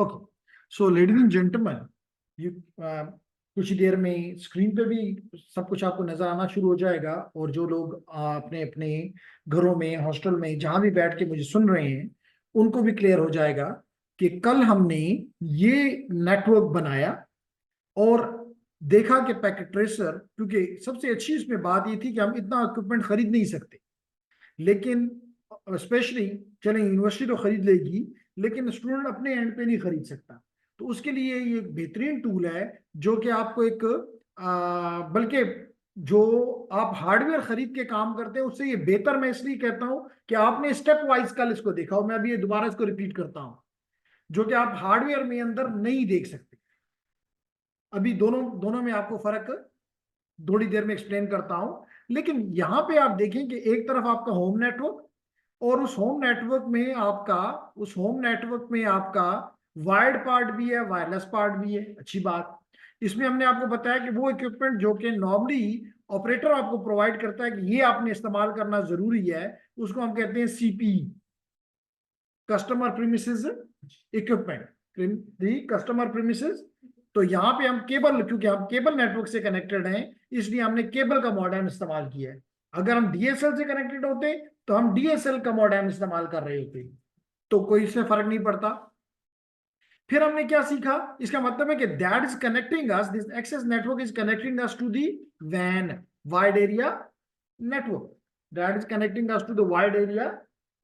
Okay, so ladies and gentleman, you कुछ देर में screen पे भी सब कुछ आपको नजर आना शुरू हो जाएगा। और जो लोग अपने अपने घरों में, हॉस्टल में, जहां भी बैठ के मुझे सुन रहे हैं, उनको भी क्लियर हो जाएगा कि कल हमने ये नेटवर्क बनाया और देखा कि पैकेट ट्रेसर, क्योंकि सबसे अच्छी इसमें बात ये थी कि हम इतना इक्विपमेंट खरीद नहीं सकते, लेकिन स्पेशली चलें यूनिवर्सिटी तो खरीद लेगी, लेकिन स्टूडेंट अपने एंड पे नहीं खरीद सकता। तो उसके लिए ये एक बेहतरीन टूल है जो कि आपको एक बल्कि जो आप हार्डवेयर खरीद के काम करते हैं उससे ये बेहतर, मैं इसलिए कहता हूं कि आपने स्टेप वाइज कल इसको देखा हो। मैं अभी ये दोबारा इसको रिपीट करता हूं, जो कि आप हार्डवेयर में अंदर नहीं देख सकते। अभी दोनों दोनों में आपको फर्क थोड़ी देर में एक्सप्लेन करता हूं। लेकिन यहां पे आप देखें कि एक तरफ आपका होम नेटवर्क, और उस होम नेटवर्क में आपका वायर्ड पार्ट भी है, वायरलेस पार्ट भी है। अच्छी बात, इसमें हमने आपको बताया कि वो इक्विपमेंट जो कि नॉर्मली ऑपरेटर आपको प्रोवाइड करता है कि ये आपने इस्तेमाल करना जरूरी है, उसको हम कहते हैं CP, customer premises equipment, customer premises. तो यहाँ पे हम केबल, क्योंकि हम केबल नेटवर्क से कनेक्टेड हैं, इसलिए हमने केबल का मॉडेम इस्तेमाल किया है। अगर हम डीएसएल से कनेक्टेड होते तो हम डीएसएल का मॉडेम इस्तेमाल कर रहे होते, तो कोई इससे फर्क नहीं पड़ता। फिर हमने क्या सीखा, इसका मतलब है कि that is connecting us, this access network is connecting us to the वैन, wide area network, that is connecting us to the wide area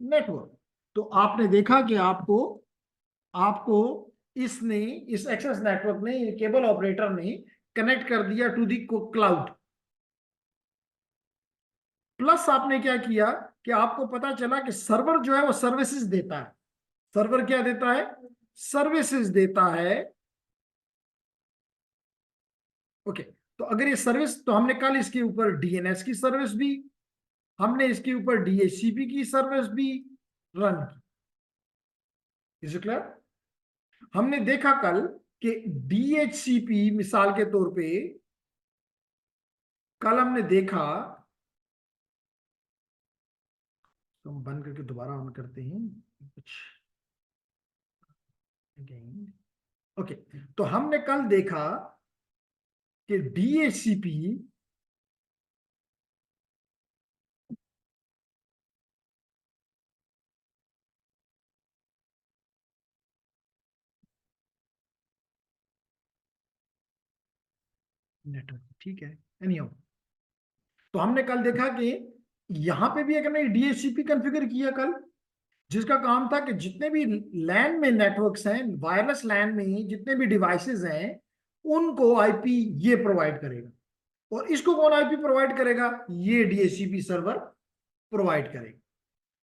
network. तो आपने देखा कि आपको आपको इसने, इस एक्सेस नेटवर्क ने, केबल ऑपरेटर ने कनेक्ट कर दिया टू दी क्लाउड। प्लस आपने क्या किया कि आपको पता चला कि सर्वर जो है वो सर्विसेज देता है। सर्वर क्या देता है? सर्विसेज देता है। ओके, तो अगर ये सर्विस, तो हमने कल इसके ऊपर डीएनएस की सर्विस भी, हमने इसके ऊपर डीएचसीपी की सर्विस भी रन की। Is it clear? हमने देखा कल कि डीएचसीपी मिसाल के तौर पे, कल हमने देखा, तो हम बंद करके दोबारा ऑन करते हैं कुछ अगेन। ओके, तो हमने कल देखा कि डीएचसीपी नेटवर्क, ठीक है, एनीहाउ। तो हमने कल देखा कि यहां पे भी एक हमने डीएचसीपी कॉन्फ़िगर किया कल, जिसका काम था कि जितने भी लैन में नेटवर्क्स हैं, वायरलेस लैन में जितने भी डिवाइसेस हैं, उनको आईपी ये प्रोवाइड करेगा। और इसको कौन आईपी प्रोवाइड करेगा? ये डीएचसीपी सर्वर प्रोवाइड करेगा।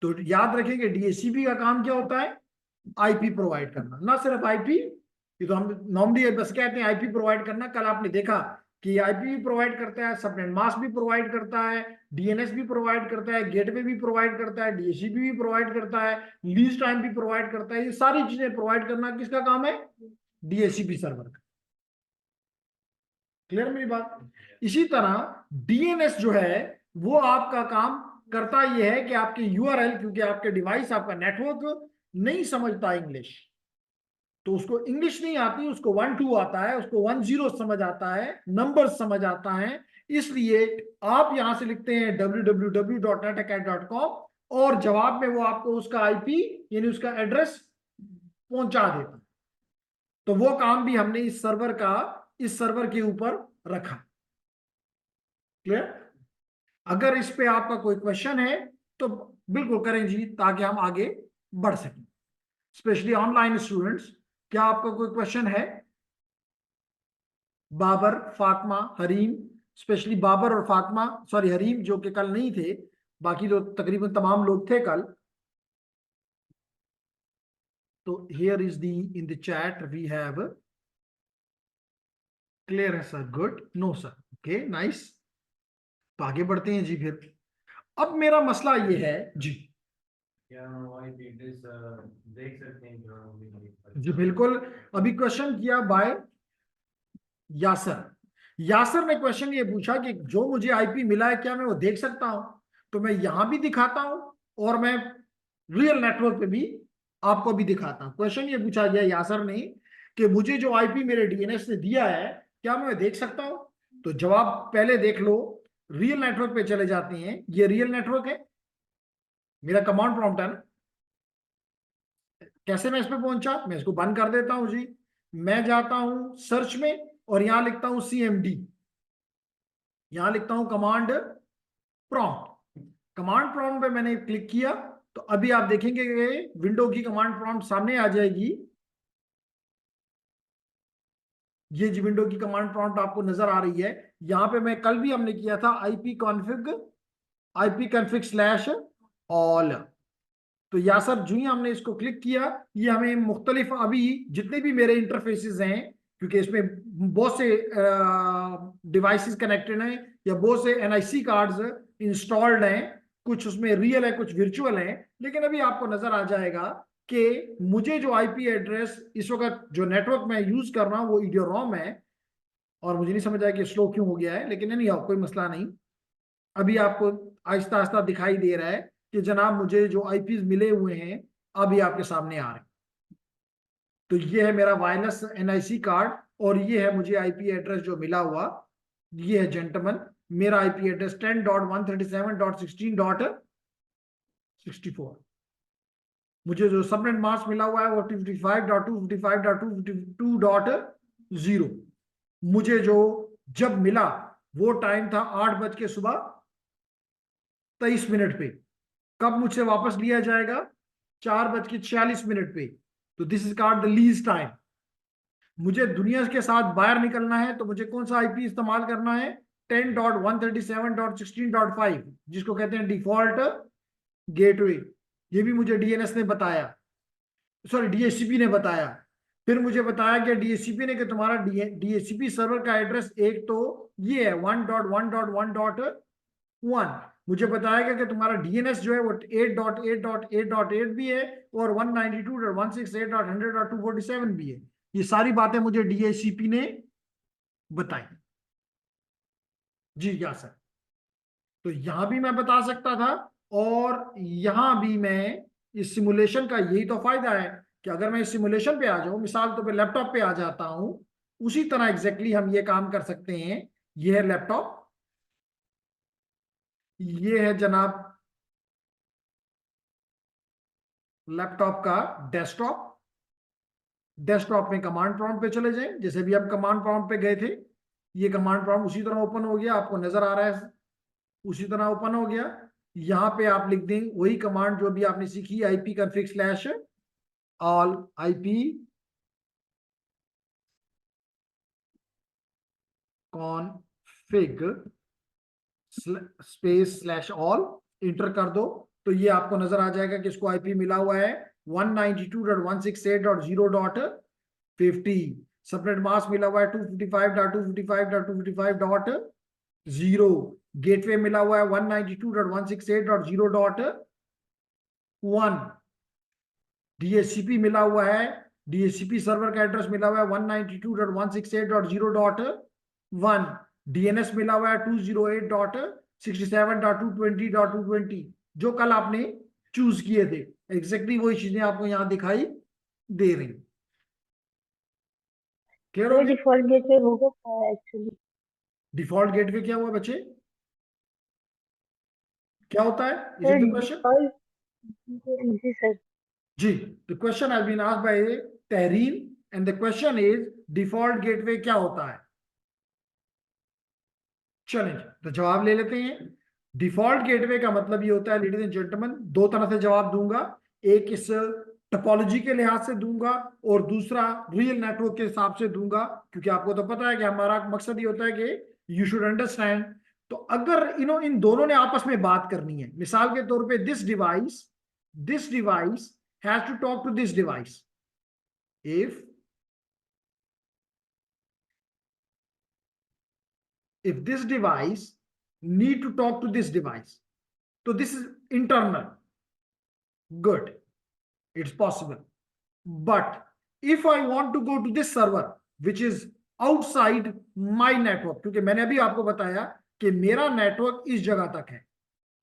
तो याद रखेंगे डीएचसीपी का काम क्या होता है? आईपी प्रोवाइड करना, ना सिर्फ आईपी। ये तो हम नॉर्मली बस कहते हैं आईपी प्रोवाइड करना। कल आपने देखा कि आईपी भी प्रोवाइड करता है, सबनेट मास्क भी प्रोवाइड करता है, डीएनएस भी प्रोवाइड करता है, गेटवे भी प्रोवाइड करता है, डीएचसीपी भी प्रोवाइड करता है, लीज टाइम भी प्रोवाइड करता है। ये सारी चीजें प्रोवाइड करना किसका काम है? डीएचसीपी सर्वर का। क्लियर मेरी बात? इसी तरह डीएनएस जो है वो आपका काम करता ये है कि आपके यूआरएल, क्योंकि आपके डिवाइस, आपका नेटवर्क नहीं समझता इंग्लिश, तो उसको इंग्लिश नहीं आती, उसको 1-2 आता है, उसको 10 समझ आता है, नंबर समझ आता है। इसलिए आप यहां से लिखते हैं www.netacad.com और जवाब में वो आपको उसका आईपी यानी उसका एड्रेस पहुंचा देता है। तो वो काम भी हमने इस सर्वर के ऊपर रखा। क्लियर? अगर इस पे आपका कोई क्वेश्चन है तो बिल्कुल करें जी, ताकि हम आगे बढ़ सकें, स्पेशली ऑनलाइन स्टूडेंट्स। क्या आपका कोई क्वेश्चन है? बाबर, फातिमा, हरीम, स्पेशली बाबर और फातिमा, सॉरी हरीम जो कि कल नहीं थे, बाकी लोग तकरीबन तमाम लोग थे कल। तो here is the in the chat we have, clear है sir, good, no sir, okay, nice. तो आगे बढ़ते हैं जी। फिर अब मेरा मसला ये है जी, क्या देख सकते हैं जी बिल्कुल। अभी क्वेश्चन किया बाय यासर। यासर ने क्वेश्चन ये पूछा कि जो मुझे आईपी मिला है क्या मैं वो देख सकता हूं? तो मैं यहां भी दिखाता हूं और मैं रियल नेटवर्क पे भी आपको भी दिखाता हूं। क्वेश्चन ये पूछा गया यासर ने कि मुझे जो आईपी मेरे डीएनएस ने दिया है क्या मैं देख सकता हूं? तो जवाब पहले देख लो, रियल नेटवर्क पे चले जाते हैं। ये रियल नेटवर्क है, मेरा कमांड प्रॉम्प्ट है ना। कैसे मैं इस पे पहुंचा? मैं इसको बंद कर देता हूं जी। मैं जाता हूं सर्च में और यहां लिखता हूं CMD, यहां लिखता हूं कमांड प्रॉम्प्ट। कमांड प्रॉम्प्ट पे मैंने क्लिक किया तो अभी आप देखेंगे कि विंडो की कमांड प्रॉम्प्ट सामने आ जाएगी। ये जी विंडो की कमांड प्रॉम्प्ट आपको नजर आ रही है। यहां पे मैं कल भी हमने किया था IP कॉन्फ़िग स्लैश ऑल। तो या सर जो ही हमने इसको क्लिक किया, ये हमें मुख्तलिफ अभी जितने भी मेरे इंटरफेसेस हैं, क्योंकि इसमें बहुत से डिवाइसेस कनेक्टेड हैं या बहुत से NIC कार्ड्स इंस्टॉल्ड हैं, कुछ उसमें रियल है कुछ वर्चुअल हैं, लेकिन अभी आपको नजर आ जाएगा कि मुझे जो IP एड्रेस इस वक्त जो नेटवर्क मैं यूज कर रहा हूं वो इडियोरॉम है। और मुझे नहीं समझ आया कि स्लो क्यों हो गया है, लेकिन नहीं कोई मसला नहीं। अभी आपको आहिस्ता आहिस्ता दिखाई दे रहा है कि जनाब मुझे जो IPs मिले हुए हैं अभी आपके सामने आ रहे हैं। तो ये है मेरा वायरलेस NIC कार्ड और ये है मुझे IP एड्रेस जो मिला हुआ। ये है जेंटलमैन मेरा IP एड्रेस 10.137.16.64। मुझे जो सबनेट मास्क मिला हुआ है वो 255.255.252.0। मुझे जो जब मिला वो टाइम था 8 बज के सुबह 23 मिनट पे। कब मुझसे वापस लिया जाएगा? 4 बज के 46 मिनट पे। तो this is called the lease time. मुझे दुनिया के साथ बाहर निकलना है तो मुझे कौन सा IP इस्तेमाल करना है? 10.137.16.5, जिसको कहते हैं डिफॉल्ट गेटवे। ये भी मुझे DNS ने बताया, सॉरी DHCP ने बताया। फिर मुझे बताया कि DHCP ने कि तुम्हारा DHCP सर्वर का एड्रेस एक तो ये है 1.1.1.1। मुझे बताया गया कि तुम्हारा DNS जो है वो 8.8.8.8 भी है और 192.168.100.247 भी है। ये सारी बातें मुझे DHCP ने बताई। जी या सर। तो यहां भी मैं बता सकता था और यहां भी मैं, इस सिमुलेशन का यही तो फायदा है कि अगर मैं इस सिमुलेशन पे आ जाऊं, मिसाल तो पे लैपटॉप पे आ जाता हूं, उसी तरह एग्जैक्टली हम ये काम कर सकते हैं। ये है लैपटॉप, ये है जनाब लैपटॉप का डेस्कटॉप। डेस्कटॉप में कमांड प्रॉम्प्ट पे चले जाएं, जैसे भी हम कमांड प्रॉम्प्ट पे गए थे। ये कमांड प्रॉम्प्ट उसी तरह ओपन हो गया, आपको नजर आ रहा है उसी तरह ओपन हो गया। यहां पे आप लिख दें वही कमांड जो भी आपने सीखी, IP config slash all, IP config space slash all, inter कर दो। तो ये आपको नजर आ जाएगा कि इसको IP मिला हुआ है 192.168.0.50। सबनेट मास्क मिला हुआ है 255.255.255.0। गेटवे मिला हुआ है 192.168.0.1। DHCP मिला हुआ है, DHCP सर्वर का एड्रेस मिला हुआ है 192.168.0.1। DNS मिला हुआ है 208.67.220.220, जो कल आपने चूज किए थे। एग्जैक्टली वही चीजें आपको यहां दिखाई दे रही। क्लियर हो गया? डिफॉल्ट गेटवे होगा क्या एक्चुअली? डिफॉल्ट गेटवे क्या हुआ बच्चे? क्या होता है? Is sir it the question? Default, जी सर। जी, the question has been asked by Tahreen and the question is default gateway क्या होता है? चलें तो जवाब ले लेते हैं। डिफॉल्ट गेटवे का मतलब ये होता है लेडीज एंड जेंटलमैन, दो तरह से जवाब दूंगा। एक इस टोपोलॉजी के लिहाज से दूंगा और दूसरा रियल नेटवर्क के हिसाब से दूंगा, क्योंकि आपको तो पता है कि हमारा मकसद ये होता है कि यू शुड अंडरस्टैंड। तो अगर इन दोनों ने आपस में बात करनी है, मिसाल के तौर पे this device has to talk to this device. if this device need to talk to this device, so this is internal, good, it's possible. But if I want to go to this server which is outside my network, क्योंकि मैंने अभी आपको बताया कि मेरा network इस जगह तक है,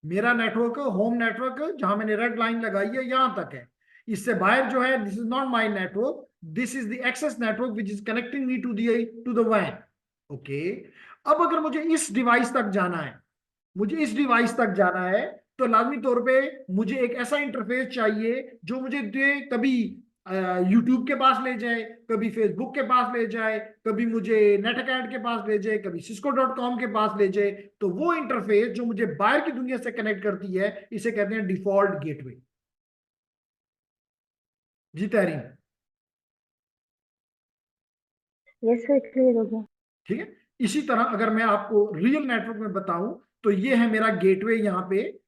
मेरा नेटवर्क होम नेटवर्क जहां मैंने रेड लाइन लगाई है यहां तक है। इससे बाहर जो है, this is not my network, this is the access network which is connecting me to the वैन। ओके, अब अगर मुझे इस डिवाइस तक जाना है, तो लाजमी तौर पे मुझे एक ऐसा इंटरफेस चाहिए जो मुझे दे, कभी यूट्यूब के पास ले जाए, कभी फेसबुक के पास ले जाए, कभी मुझे नेटअकैड के पास ले जाए, कभी cisco.com के पास ले जाए। तो वो इंटरफेस जो मुझे बाहर की दुनिया से कनेक्ट करती है, इसे कहते हैं डिफॉल्ट गेटवे। जी तहरीन, यस सर, क्लियर हो गया। ठीक है। इसी तरह अगर मैं आपको रियल नेटवर्क में बताऊं, तो ये है मेरा गेटवे यहाँ पे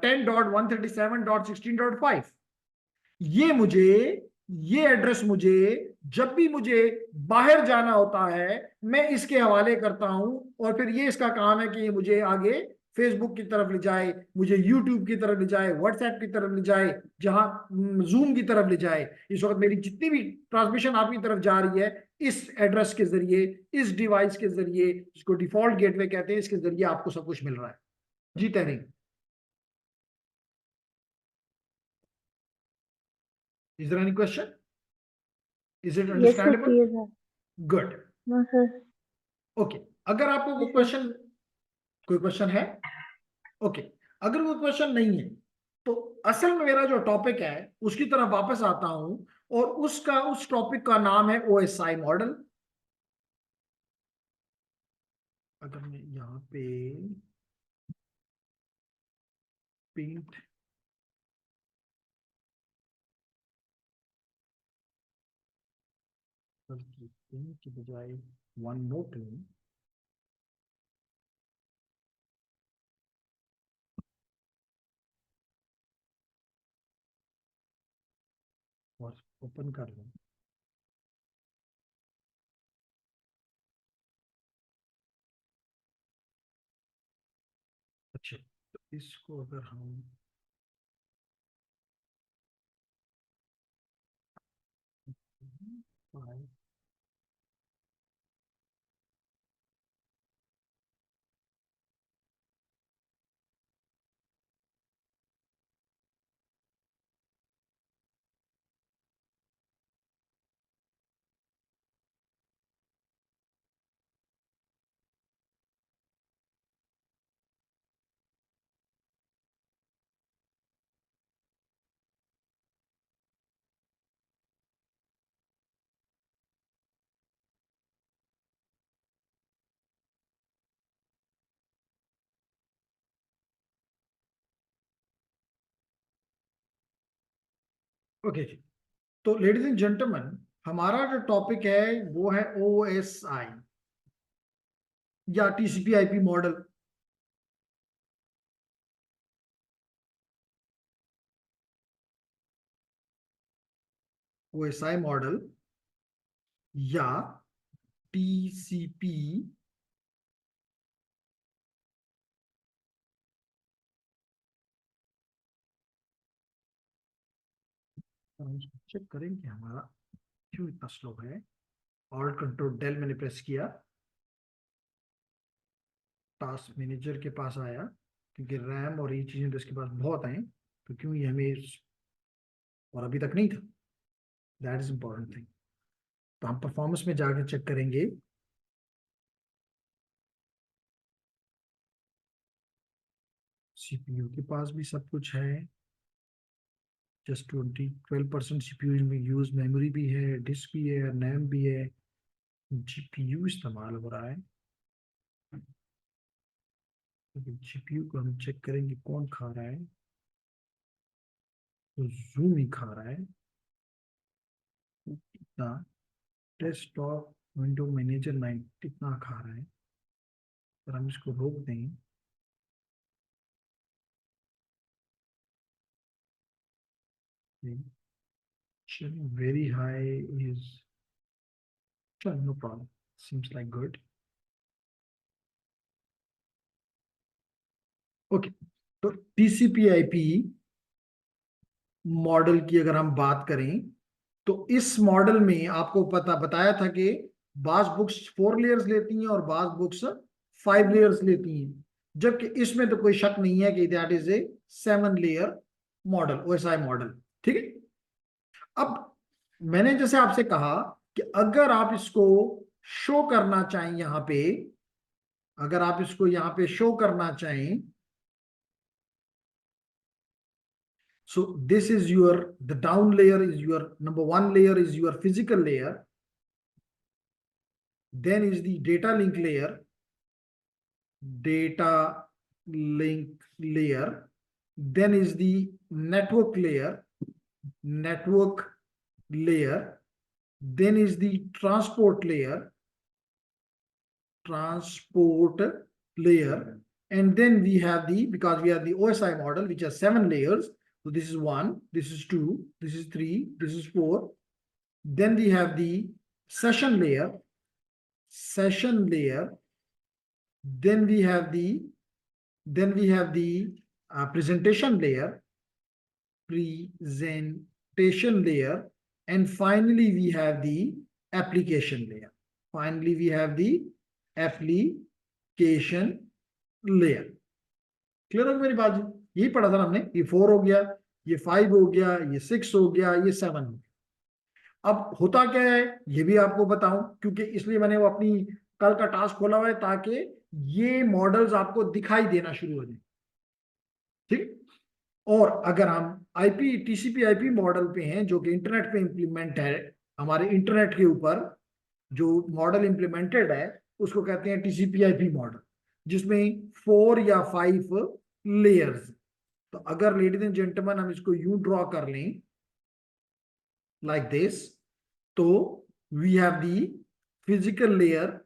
10.137.16.5। ये एड्रेस मुझे जब भी मुझे बाहर जाना होता है, मैं इसके हवाले करता हूं, और फिर ये इसका काम है कि ये मुझे आगे फेसबुक की तरफ ले जाए, मुझे यूट्यूब की तरफ ले जाए, व्हाट्सएप की तरफ ले जाए, जहां जूम की तरफ ले जाए। इस वक्त मेरी जितनी भी ट्रांसमिशन आपकी तरफ जा रही है, इस एड्रेस के जरिए, इस डिवाइस के जरिए, जिसको डिफॉल्ट गेटवे कहते हैं, इसके जरिए आपको सब कुछ मिल रहा है। जी Tahreen, is there any question? Is it yes sir, understandable? Clear है। गुड। No sir. ओके, अगर आपको कोई क्वेश्चन है? ओके, अगर कोई क्वेश्चन नहीं है, तो असल में मेरा जो टॉपिक है उसकी तरफ वापस आता हूं, और उस टॉपिक का नाम है OSI मॉडल। अगर मैं यहाँ पे पेंट की बजाय वन नोट लूं, और ओपन कर लूं, अच्छा, तो इसको अगर हम ओके जी। तो लेडीज एंड जेंटलमैन, हमारा जो टॉपिक है वो है OSI या TCP/IP मॉडल। OSI मॉडल या TCP चेक करेंगे हमारा क्यों इतना स्लो है। ऑल्ट कंट्रोल डेल मैंने प्रेस किया, टास्क मैनेजर के पास आया, क्योंकि रैम और ये चीजें तो इसके पास बहुत हैं, तो क्यों ये हमें और अभी तक नहीं था, दैट इज इंपॉर्टेंट थिंग। तो हम परफॉर्मेंस में जाके चेक करेंगे। CPU के पास भी सब कुछ है, जस्ट 12% CPU में यूज मेमोरी भी है, डिस्क भी है, रैम भी है, GPU इस्तेमाल हो रहा है। GPU को हम चेक करेंगे कौन खा रहा है, तो जूम ही खा रहा है कितना, डेस्कटॉप विंडो मैनेजर 9 कितना खा रहा है। अगर हम इसको रोक दें, very high is, no problem, seems like good. Okay, तो TCP/IP मॉडल की अगर हम बात करें, तो इस मॉडल में आपको बताया था कि बाज बुक्स 4 लेयर्स लेती हैं और बाज बुक्स 5 लेयर्स लेती हैं, जबकि इसमें तो कोई शक नहीं है कि that is a 7 layer model, OSI model. ठीक है, अब मैंने जैसे आपसे कहा कि अगर आप इसको शो करना चाहें यहां पे, अगर आप इसको यहां पे शो करना चाहें, so this is your, the down layer is your, number one layer is your physical layer, then is the data link layer, then is the network layer, then is the transport layer, and then we have the, because we have the OSI model which has 7 layers, so this is 1, this is 2, this is 3, this is 4. Then we have the session layer, then we have the presentation layer, and finally we have the application layer. Clear हो मेरी बात जी? यही पढ़ा था हमने, ये 4 हो गया, ये 5 हो गया, ये 6 हो गया, ये 7 हो गया। अब होता क्या है ये भी आपको बताऊं, क्योंकि इसलिए मैंने वो अपनी कल का टास्क खोला हुआ है ताकि ये मॉडल्स आपको दिखाई देना शुरू हो जाए। ठीक, और अगर हम आईपी टीसीपी आईपी मॉडल पे हैं जो कि इंटरनेट पे इंप्लीमेंट है, हमारे इंटरनेट के ऊपर जो मॉडल इंप्लीमेंटेड है उसको कहते हैं टीसीपी आईपी मॉडल, जिसमें 4 या 5 लेयर्स। तो अगर लेडीज एंड जेंटलमैन हम इसको यूं ड्रॉ कर लें like this, so we have the physical layer,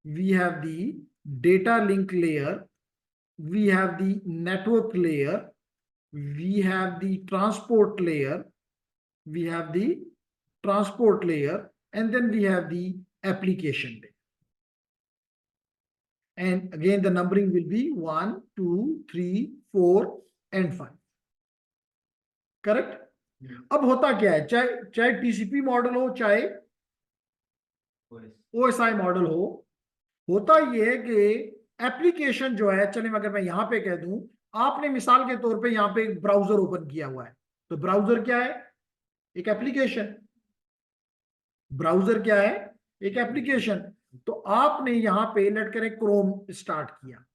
we have the data link layer, we have the network layer, we have the transport layer, and then we have the application layer. And again the numbering will be 1 2 3 4 and 5, correct? अब होता क्या है, चाहे TCP model हो चाहे OSI model हो, होता यह है कि एप्लीकेशन जो है, चलिए अगर मैं यहां पे कह दूं, आपने मिसाल के तौर पे यहां पे एक ब्राउजर ओपन किया हुआ है, तो ब्राउजर क्या है? एक एप्लीकेशन। ब्राउजर क्या है? एक एप्लीकेशन। तो आपने यहां पे लेट करें क्रोम स्टार्ट किया,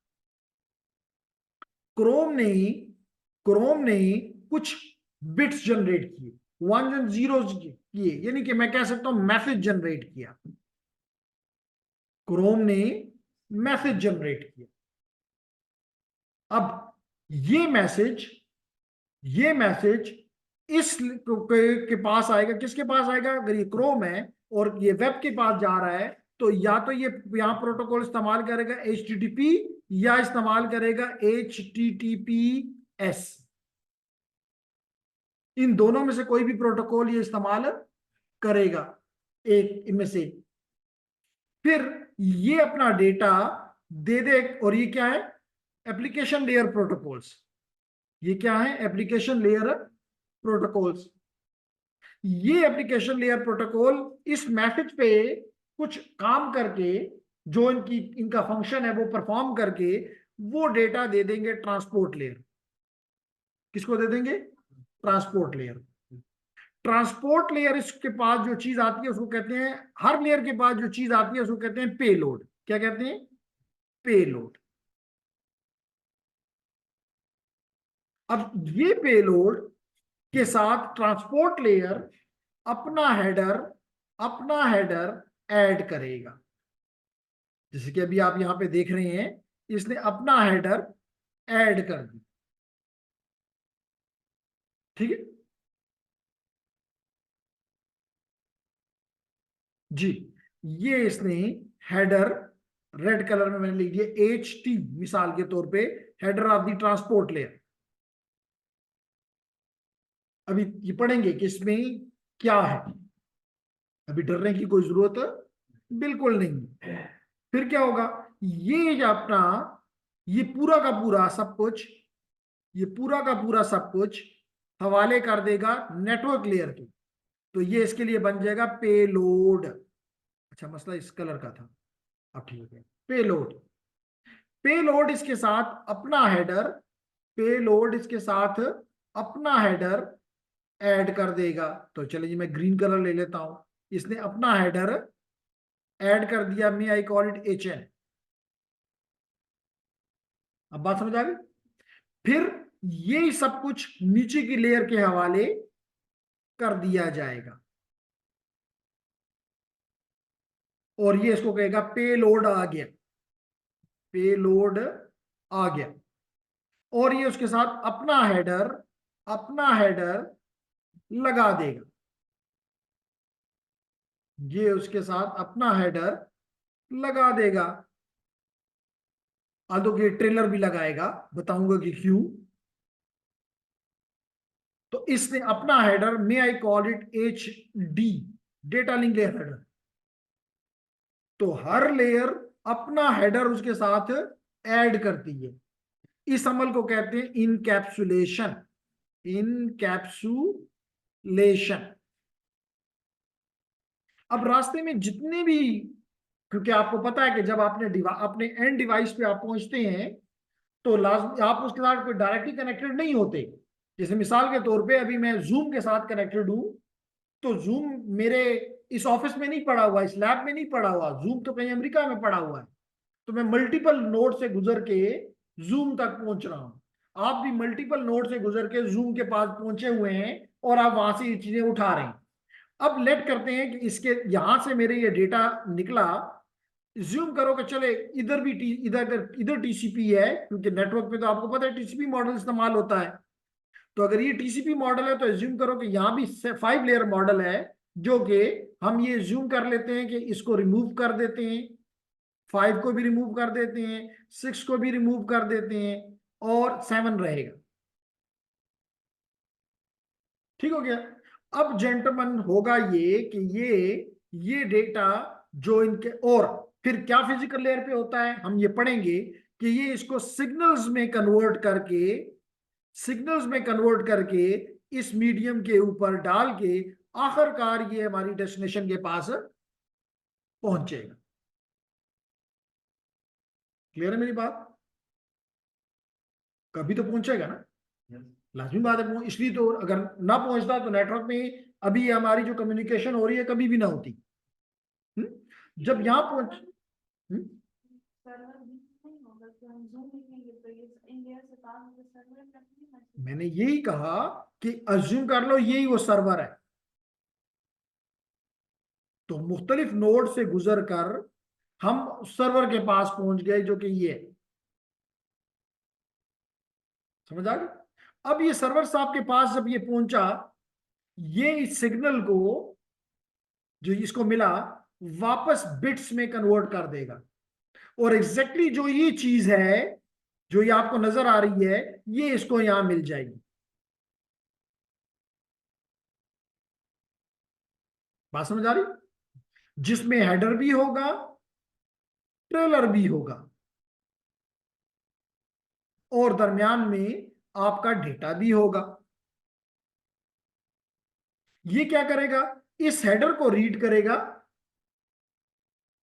क्रोम ने कुछ बिट्स जनरेट किए, 1 एंड 0 किए, यानी कि मैं कह सकता हूं मैसेज जनरेट किया। क्रोम ने मैसेज जनरेट किया। अब ये मैसेज इस के पास आएगा, किसके पास आएगा? अगर ये क्रोम है और ये वेब के पास जा रहा है, तो या तो ये यहां प्रोटोकॉल इस्तेमाल करेगा HTTP या इस्तेमाल करेगा HTTPS। इन दोनों में से कोई भी प्रोटोकॉल ये इस्तेमाल करेगा, एक इनमें से। फिर ये अपना डेटा दे दे, और ये क्या है? Application layer protocols. ये क्या है? Application layer protocols. ये एप्लीकेशन लेयर प्रोटोकॉल इस मैसेज पे कुछ काम करके, जो इनका फंक्शन है वो परफॉर्म करके, वो डेटा दे देंगे ट्रांसपोर्ट लेयर। किसको दे देंगे? Transport layer. ट्रांसपोर्ट लेयर इसके पास जो चीज आती है उसको कहते हैं, हर लेयर के पास जो चीज आती है उसको कहते हैं पेलोड। क्या कहते हैं? पेलोड। अब ये पेलोड के साथ ट्रांसपोर्ट लेयर अपना हेडर ऐड करेगा। जैसे कि अभी आप यहां पे देख रहे हैं, इसने अपना हेडर ऐड कर दिया। ठीक है जी, ये इसने हेडर रेड कलर में मैंने लिख दिया HT, मिसाल के तौर पे header of the transport layer. अभी ये पढ़ेंगे कि इसमें क्या है, अभी डरने की कोई जरूरत बिल्कुल नहीं। फिर क्या होगा? ये अपना ये पूरा का पूरा सब कुछ हवाले कर देगा नेटवर्क लेयर के। तो ये इसके लिए बन जाएगा पेलोड। अच्छा, मसला इस कलर का था, अब ठीक है। पेलोड इसके साथ अपना हेडर, पेलोड इसके साथ अपना हेडर ऐड कर देगा। तो चलिए मैं ग्रीन कलर ले लेता हूं। इसने अपना हेडर ऐड कर दिया, मे आई कॉल इट HN। अब बात समझ आ गई। फिर ये सब कुछ नीचे की लेयर के हवाले कर दिया जाएगा और ये इसको कहेगा पेलोड आ गया, पेलोड आ गया। और ये उसके साथ अपना हेडर लगा देगा। ये उसके साथ अपना हेडर लगा देगा। आदो के ट्रेलर भी लगाएगा, बताऊंगा कि क्यों। तो इसने अपना header, may I call it HD, data link layer header. तो हर लेयर अपना हेडर उसके साथ ऐड करती है। इस अमल को कहते हैं इनकैप्सुलेशन, इनकैप्सुलेशन। अब रास्ते में जितने भी, क्योंकि आपको पता है कि जब आपने अपने एंड डिवाइस पे आप पहुंचते हैं तो लाजमी आप उसके साथ कोई डायरेक्टली कनेक्टेड नहीं होते। जैसे मिसाल के तौर पे अभी मैं जूम के साथ कनेक्टेड हूं, तो जूम मेरे इस ऑफिस में नहीं पड़ा हुआ, इस लैब में नहीं पड़ा हुआ, जूम तो कहीं अमेरिका में पड़ा हुआ है। तो मैं मल्टीपल नोड से गुजर के जूम तक पहुंच रहा हूं। आप भी मल्टीपल नोड से गुजर के जूम के पास पहुंचे हुए हैं और आप वहां से ये चीजें उठा रहे हैं। अब लेट करते हैं कि इसके यहां से मेरे ये डेटा निकला। ज्यूम करो कि चले इधर भी इधर इधर TCP है, क्योंकि नेटवर्क पे तो आपको पता है TCP मॉडल इस्तेमाल होता है। तो अगर ये TCP मॉडल है तो एज्यूम करो कि यहाँ भी 5 लेयर मॉडल है, जो कि हम ये एज्यूम कर लेते हैं कि इसको रिमूव कर देते हैं, 5 को भी रिमूव कर देते हैं, 6 को भी रिमूव कर देते हैं और 7 रहेगा। ठीक हो गया। अब जेंटलमैन होगा ये कि ये डेटा जो इनके, और फिर क्या फिजिकल लेयर पे होता है हम ये पढ़ेंगे कि ये इसको सिग्नल्स में कन्वर्ट करके इस मीडियम के ऊपर डाल के आखिरकार ये हमारी डेस्टिनेशन के पास पहुंचेगा। क्लियर है मेरी बात? कभी तो पहुंचेगा ना, लाजमी बात है। इसलिए तो अगर ना पहुंचता तो नेटवर्क में अभी हमारी जो कम्युनिकेशन हो रही है कभी भी ना होती। जब यहां पहुंच हम्म? मैंने यही कहा कि अज्यूम कर लो यही वो सर्वर है। तो मुख्तलिफ नोड से गुजर कर हम सर्वर के पास पहुंच गए, जो कि ये है। समझ आ गया? अब ये सर्वर साहब के पास जब ये पहुंचा, ये इस सिग्नल को जो इसको मिला वापस बिट्स में कन्वर्ट कर देगा। और एग्जैक्टली जो ये चीज है जो ये आपको नजर आ रही है, ये इसको यहां मिल जाएगी। बात समझ आ रही? जिसमें हेडर भी होगा, ट्रेलर भी होगा और दरमियान में आपका डेटा भी होगा। ये क्या करेगा? इस हेडर को रीड करेगा,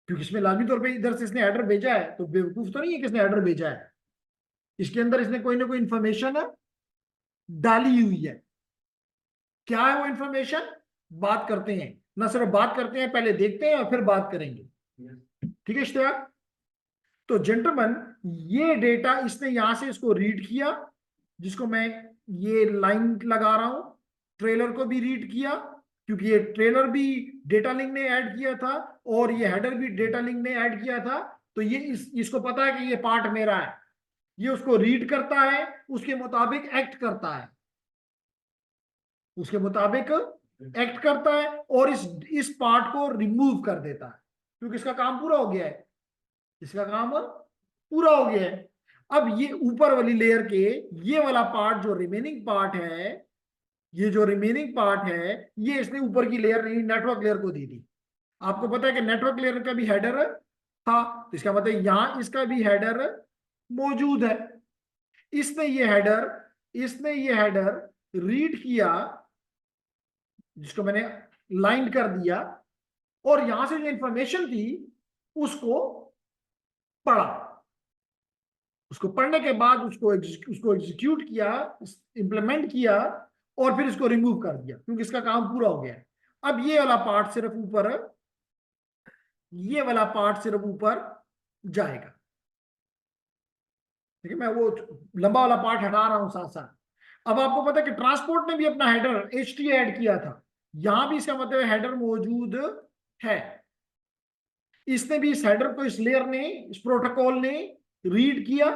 क्योंकि इसमें लाजमी तौर पे इधर से इसने हेडर भेजा है, तो बेवकूफ तो नहीं है कि इसने हेडर भेजा है। इसके अंदर इसने कोई ना कोई इंफॉर्मेशन डाली हुई है। क्या है वो इंफॉर्मेशन? बात करते हैं, ना सिर्फ बात करते हैं, पहले देखते हैं और फिर बात करेंगे। ठीक है इश्तियाक? तो जेंटलमैन, ये डेटा इसने यहां से इसको रीड किया, जिसको मैं ये लाइन लगा रहा हूं। ट्रेलर को भी रीड किया, क्योंकि ये ट्रेलर भी डेटा लिंक ने ऐड किया था और ये हेडर भी डेटा लिंक ने ऐड किया था। तो ये इसको पता है कि ये पार्ट मेरा है। ये उसको रीड करता है, उसके मुताबिक एक्ट करता है, उसके मुताबिक एक्ट करता है और इस पार्ट को रिमूव कर देता है, क्योंकि इसका काम पूरा हो गया है। इसका काम पूरा हो गया है। अब ये ऊपर वाली लेयर के ये वाला पार्ट जो रिमेनिंग पार्ट है, ये जो रिमेनिंग पार्ट है, ये इसने ऊपर की लेयर नेटवर्क लेयर को दी थी। आपको पता है कि नेटवर्क लेयर का भी हेडर था, तो इसका मतलब यहां इसका भी हेडर मौजूद है। इसने ये हेडर रीड किया, जिसको मैंने लाइन कर दिया, और यहां से जो इंफॉर्मेशन थी उसको पढ़ा। उसको पढ़ने के बाद उसको एग्जीक्यूट किया, इंप्लीमेंट किया और फिर इसको रिमूव कर दिया, क्योंकि इसका काम पूरा हो गया है। अब ये वाला पार्ट सिर्फ ऊपर, ये वाला पार्ट सिर्फ ऊपर जाएगा। ठीक है, मैं वो लंबा वाला पार्ट हटा रहा हूं साथ साथ। अब आपको पता है कि ट्रांसपोर्ट ने भी अपना हेडर HT ऐड किया था, यहां भी इसका मतलब हेडर मौजूद है। इसने भी इस हेडर को, इस लेयर ने, इस प्रोटोकॉल ने रीड किया,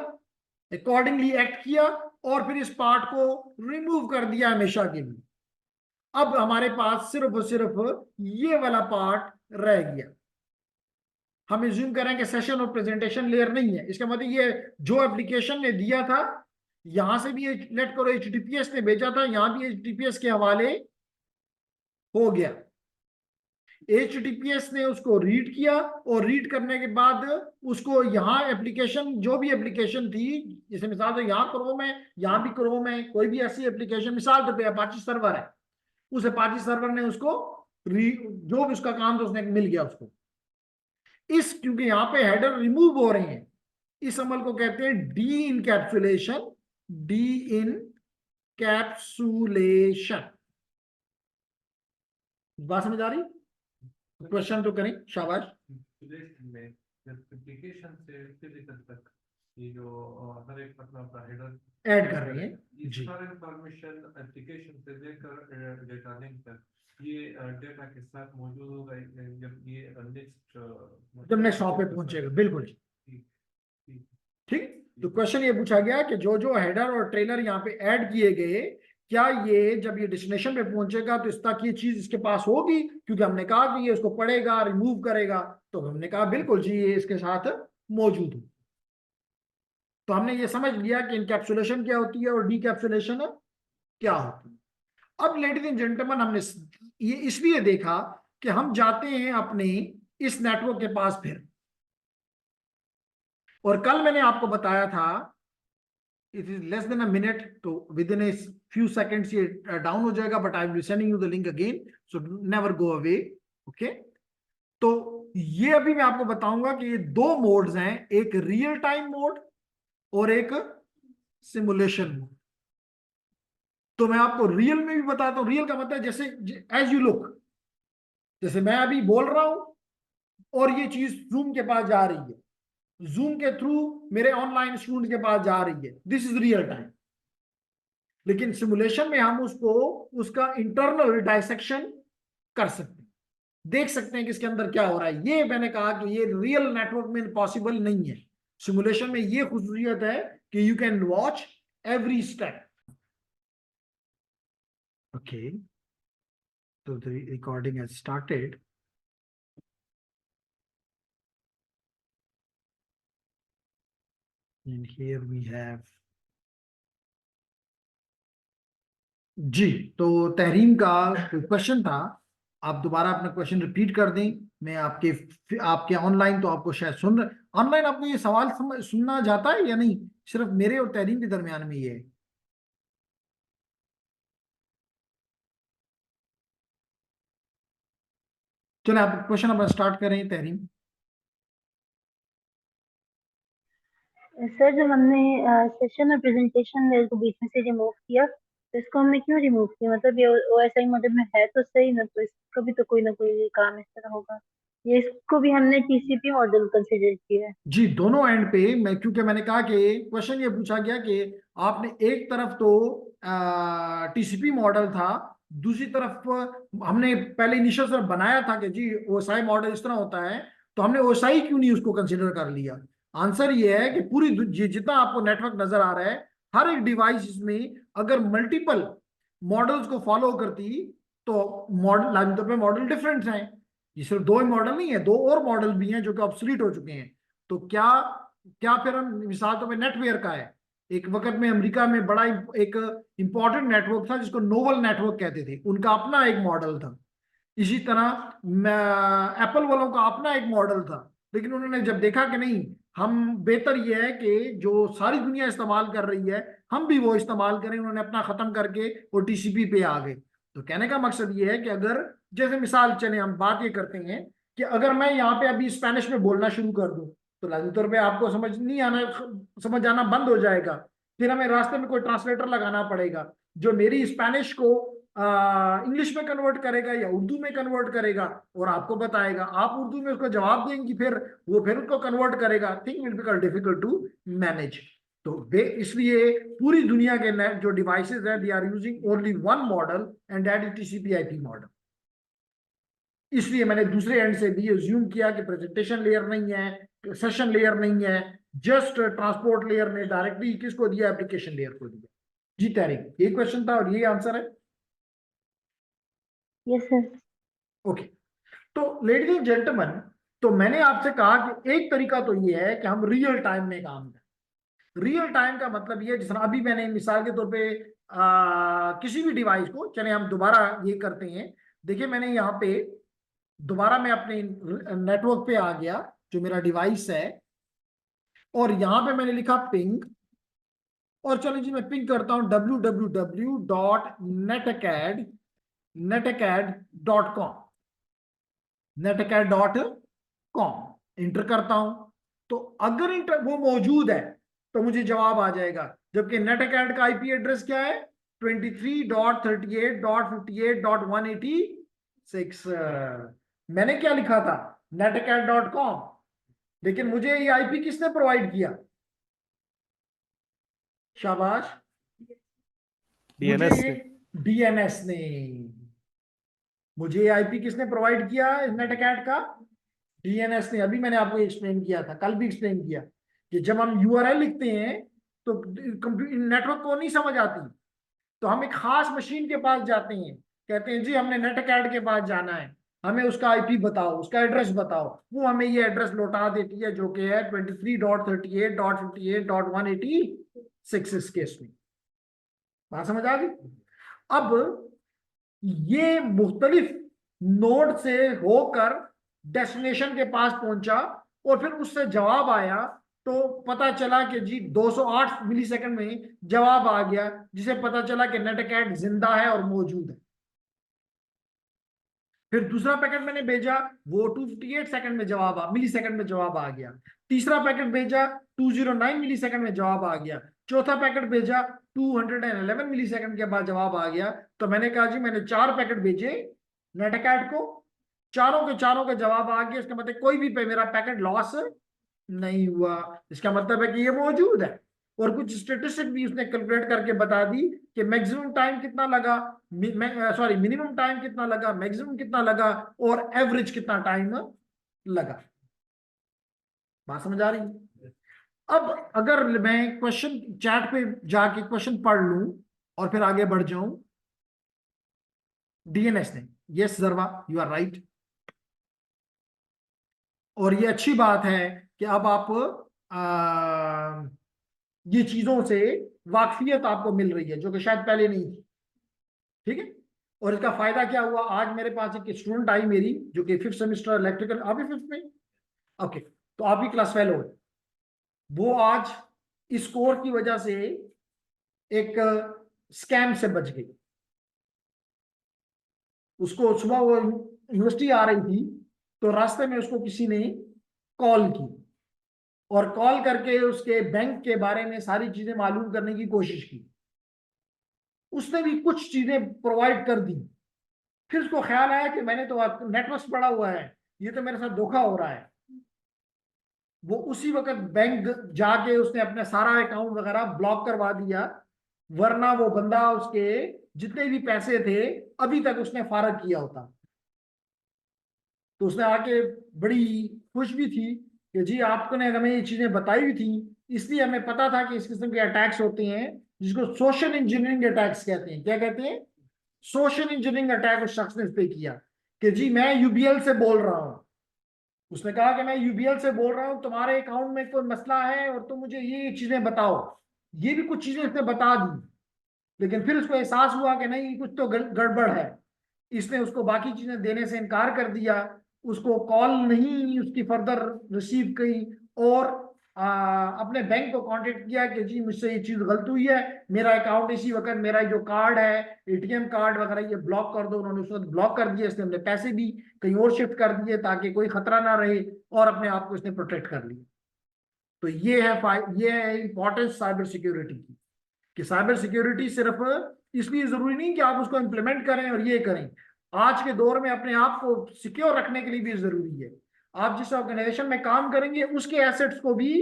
अकॉर्डिंगली एक्ट किया और फिर इस पार्ट को रिमूव कर दिया हमेशा के लिए। अब हमारे पास सिर्फ और सिर्फ ये वाला पार्ट रह गया। हम एज्यूम करें कि सेशन और प्रेजेंटेशन लेयर नहीं है, इसका मतलब ये जो एप्लीकेशन ने दिया था, यहां से भी लेट करो HTTPS ने भेजा था, यहां भी HTTPS के हवाले हो गया। HTTPS ने उसको रीड किया और रीड करने के बाद उसको यहाँ एप्लीकेशन, जो भी एप्लीकेशन थी, जैसे मिसाल तो यहाँ क्रोम है, यहाँ भी क्रोम है, कोई भी ऐसी एप्लीकेशन, मिसाल तो पे अपाची सर्वर है, उस अपाची सर्वर ने उसको जो भी उसका काम था उसने मिल गया उसको। क्योंकि यहाँ पे हेडर रिमूव हो रहे हैं, इस अमल को कहते हैं डी इनकैप्सुलेशन। डी इनकैप्सुलेशन, बात समझ आ रही? क्वेश्चन तो करें, शाबाश। में एप्लीकेशन से फिजिकल तक ये जो हर एक अपना हेडर ऐड कर रहे हैं जी। सारे इंफॉर्मेशन एप्लीकेशन से लेकर डेटा लिंक तक ये डेटा के साथ मौजूद होगा जब ये नेक्स्ट वहां पे पहुंचेगा। बिल्कुल ठीक। तो क्वेश्चन ये पूछा गया कि जो जो हेडर और ट्रेलर यहाँ पे ऐड किए गए, क्या ये जब ये डेस्टिनेशन पे पहुंचेगा तो इस तक ये चीज इसके पास होगी? क्योंकि हमने कहा कि ये उसको पढ़ेगा, रिमूव करेगा, तो हमने कहा बिल्कुल जी ये इसके साथ मौजूद हो। तो हमने ये समझ लिया कि इनकैप्सुलेशन क्या होती है और डीकैप्सुलेशन क्या होती है। अब लेडीज एंड जेंटलमैन, हमने ये इसलिए देखा कि हम जाते हैं अपने इस नेटवर्क के पास फिर, और कल मैंने आपको बताया था it is less than a minute, तो within a few seconds ये डाउन हो जाएगा, but I will be sending you the link again, so never go away. Okay, तो ये अभी मैं आपको बताऊंगा कि ये दो मोड्स हैं, एक रियल टाइम मोड और एक सिमुलेशन मोड। तो मैं आपको रियल में भी बताता हूं। रियल का मतलब जैसे एज यू लुक, जैसे मैं अभी बोल रहा हूं और ये चीज जूम के पास जा रही है, जूम के थ्रू मेरे ऑनलाइन स्टूडेंट के पास जा रही है, दिस इज रियल टाइम। लेकिन सिमुलेशन में हम उसको, उसका इंटरनल डायसेक्शन कर सकते हैं, देख सकते हैं कि इसके अंदर क्या हो रहा है। ये मैंने कहा कि ये रियल नेटवर्क में पॉसिबल नहीं है। सिमुलेशन में ये खुसूसियत है कि you can watch every step. Okay, so the recording has started. And here we have जी। तो तहरीम का क्वेश्चन था, आप दोबारा अपना क्वेश्चन रिपीट कर दें। मैं आपके ऑनलाइन तो आपको शायद ऑनलाइन आपको ये सवाल सुनना जाता है या नहीं? सिर्फ मेरे और तहरीम के दरमियान में ये है? चलो आप क्वेश्चन अपना स्टार्ट करें तहरीम। सर जो हमने सेशन और प्रेजेंटेशन लेयर को बीच में से रिमूव किया, तो इसको हमने क्यों रिमूव किया? मतलब ये OSI मॉडल में है तो सही ना, तो इसका भी तो कोई ना कोई काम इस तरह होगा। ये इसको भी हमने TCP मॉडल कंसिडर किया है। जी, दोनों एंड पे मैं, क्योंकि मैंने कहा कि क्वेश्चन ये पूछा गया कि आपने एक तरफ तो TCP मॉडल था, दूसरी तरफ हमने पहले इनिशियल तरफ बनाया था कि जी OSI मॉडल इस तरह होता है, तो हमने OSI क्यों नहीं उसको कंसिडर कर लिया? आंसर ये है कि पूरी जितना आपको नेटवर्क नजर आ रहा है, हर एक डिवाइस में अगर मल्टीपल मॉडल्स को फॉलो करती तो मॉडल डिफरेंट हैं। ये सिर्फ दो ही मॉडल नहीं है, दो और मॉडल भी हैं जो कि ऑब्सोलीट हो चुके हैं। तो क्या क्या फिर हम मिसाल तो नेटवेयर का है, एक वक्त में अमेरिका में बड़ा एक इंपॉर्टेंट नेटवर्क था जिसको नोवल नेटवर्क कहते थे, उनका अपना एक मॉडल था। इसी तरह एप्पल वालों का अपना एक मॉडल था, लेकिन उन्होंने जब देखा कि नहीं, हम बेहतर यह है कि जो सारी दुनिया इस्तेमाल कर रही है हम भी वो इस्तेमाल करें, उन्होंने अपना खत्म करके वो TCP पे आ गए। तो कहने का मकसद ये है कि अगर जैसे मिसाल चले, हम बात ये करते हैं कि अगर मैं यहाँ पे अभी स्पेनिश में बोलना शुरू कर दूं, तो लाजमी तौर पे आपको समझ आना बंद हो जाएगा। फिर हमें रास्ते में कोई ट्रांसलेटर लगाना पड़ेगा जो मेरी स्पेनिश को इंग्लिश में कन्वर्ट करेगा या उर्दू में कन्वर्ट करेगा और आपको बताएगा। आप उर्दू में उसको जवाब देंगी, फिर वो फिर उसको कन्वर्ट करेगा। Thing will become difficult to manage. तो इसलिए पूरी दुनिया के जो डिवाइसेस है, they are using only one model and that is TCP/IP model. इसलिए मैंने दूसरे एंड से भी अज्यूम किया कि प्रेजेंटेशन लेयर नहीं है, सेशन लेयर नहीं है, जस्ट ट्रांसपोर्ट लेयर ने डायरेक्टली किसको दिया, एप्लीकेशन लेयर को दिया। जी तारिक, ये क्वेश्चन था और ये आंसर है। Yes sir. ओके, तो लेडीज एंड जेंटलमैन, तो मैंने आपसे कहा कि एक तरीका तो ये है कि हम रियल टाइम में काम करें। रियल टाइम का मतलब ये, जिस तरह अभी मैंने मिसाल के तौर पे किसी भी डिवाइस को, चले हम दोबारा ये करते हैं। देखिए मैंने यहाँ पे दोबारा मैं अपने नेटवर्क पे आ गया जो मेरा डिवाइस है, और यहां पे मैंने लिखा पिंग, और चलो जी मैं पिंग करता हूं www.netacad.com netacad.com इंटर करता हूं। तो अगर इंटर वो मौजूद है तो मुझे जवाब आ जाएगा, जबकि नेटअकैड का IP एड्रेस क्या है, 23.38.58.186। मैंने क्या लिखा था, netacad.com, लेकिन मुझे ये IP किसने प्रोवाइड किया, शाबाश, DNS मुझे DNS ने। मुझे IP किसने प्रोवाइड किया नेटअकैड का, DNS ने। अभी मैंने आपको एक्सप्लेन किया था, कल भी एक्सप्लेन किया कि जब हम URL लिखते हैं तो नेटवर्क को नहीं समझ आती, तो हम एक खास मशीन के पास जाते हैं, कहते हैं जी हमने नेटअकैड के पास जाना है, हमें उसका IP बताओ, उसका एड्रेस बताओ। वो हमें ये एड्रेस लौटा देती है जो कि है 23.38.58.186 इस केस में। बात समझ आ गई। अब ये मुख्तलिफ नोड से होकर डेस्टिनेशन के पास पहुंचा और फिर उससे जवाब आया, तो पता चला कि जी 208 मिलीसेकंड में जवाब आ गया, जिसे पता चला कि नेटअकैड जिंदा है और मौजूद है। फिर दूसरा पैकेट मैंने भेजा, वो 258 सेकंड में मिलीसेकंड में जवाब आ गया। तीसरा पैकेट भेजा, 209 मिलीसेकंड में जवाब आ गया। चौथा पैकेट भेजा, 211 मिलीसेकंड के बाद जवाब आ गया। तो मैंने कहा जी मैंने 4 पैकेट भेजे नेटअकैड को, चारों के जवाब आ गए। इसका मतलब कोई भी मेरा पैकेट लॉस नहीं हुआ। इसका मतलब है कि ये मौजूद है। और कुछ स्टेटिस्टिक भी उसने कैलकुलेट करके बता दी कि मैक्सिमम टाइम कितना लगा, मिनिमम टाइम कितना लगा, मैक्सिमम कितना लगा, और एवरेज कितना टाइम लगा। बात समझ आ रही है। अब अगर मैं क्वेश्चन चैट पे जाके क्वेश्चन पढ़ लूं और फिर आगे बढ़ जाऊं। DNS ने, यस जरवा यू आर राइट। और ये अच्छी बात है कि अब आप ये चीजों से वाकफियत आपको मिल रही है जो कि शायद पहले नहीं थी। ठीक है। और इसका फायदा क्या हुआ, आज मेरे पास एक स्टूडेंट आई मेरी जो कि 5th सेमेस्टर इलेक्ट्रिकल, आप भी 5th में, ओके, तो आप भी क्लास फेलो है। वो आज इस कोर्स की वजह से एक स्कैम से बच गई। उसको सुबह वो यूनिवर्सिटी आ रही थी तो रास्ते में उसको किसी ने कॉल की और कॉल करके उसके बैंक के बारे में सारी चीजें मालूम करने की कोशिश की। उसने भी कुछ चीजें प्रोवाइड कर दी। फिर उसको ख्याल आया कि मैंने तो नेटवर्क पड़ा हुआ है, ये तो मेरे साथ धोखा हो रहा है। वो उसी वक्त बैंक जाके उसने अपना सारा अकाउंट वगैरह ब्लॉक करवा दिया, वरना वो बंदा उसके जितने भी पैसे थे अभी तक उसने फारग किया होता। तो उसने आके बड़ी खुश भी थी कि जी आपने हमें ये चीजें बताई हुई थी, इसलिए हमें पता था कि इस किस्म के अटैक्स होते हैं जिसको सोशल इंजीनियरिंग अटैक्स कहते हैं। क्या कहते हैं? सोशल इंजीनियरिंग अटैक उस शख्स ने इस पे किया कि जी मैं UBL से बोल रहा हूं। उसने कहा कि मैं UBL से बोल रहा हूं, तुम्हारे अकाउंट में कोई मसला है और तुम मुझे ये चीजें बताओ। ये भी कुछ चीजें इसने बता दी, लेकिन फिर उसको एहसास हुआ कि नहीं कुछ तो गड़बड़ है। इसने उसको बाकी चीजें देने से इनकार कर दिया, उसको कॉल नहीं उसकी फर्दर रिसीव की, और अपने बैंक को कांटेक्ट किया कि जी मुझसे ये चीज गलत हुई है, मेरा अकाउंट इसी वक्त, मेरा जो कार्ड है ATM कार्ड वगैरह ये ब्लॉक कर दो। उन्होंने उस वक्त ब्लॉक कर दिया। इसने अपने पैसे भी कहीं और शिफ्ट कर दिए ताकि कोई खतरा ना रहे, और अपने आप को इसने प्रोटेक्ट कर लिया। तो ये है इंपॉर्टेंस साइबर सिक्योरिटी की, कि साइबर सिक्योरिटी सिर्फ इसलिए जरूरी नहीं कि आप उसको इंप्लीमेंट करें और ये करें, आज के दौर में अपने आप को सिक्योर रखने के लिए भी जरूरी है। आप जिस ऑर्गेनाइजेशन में काम करेंगे उसके एसेट्स को भी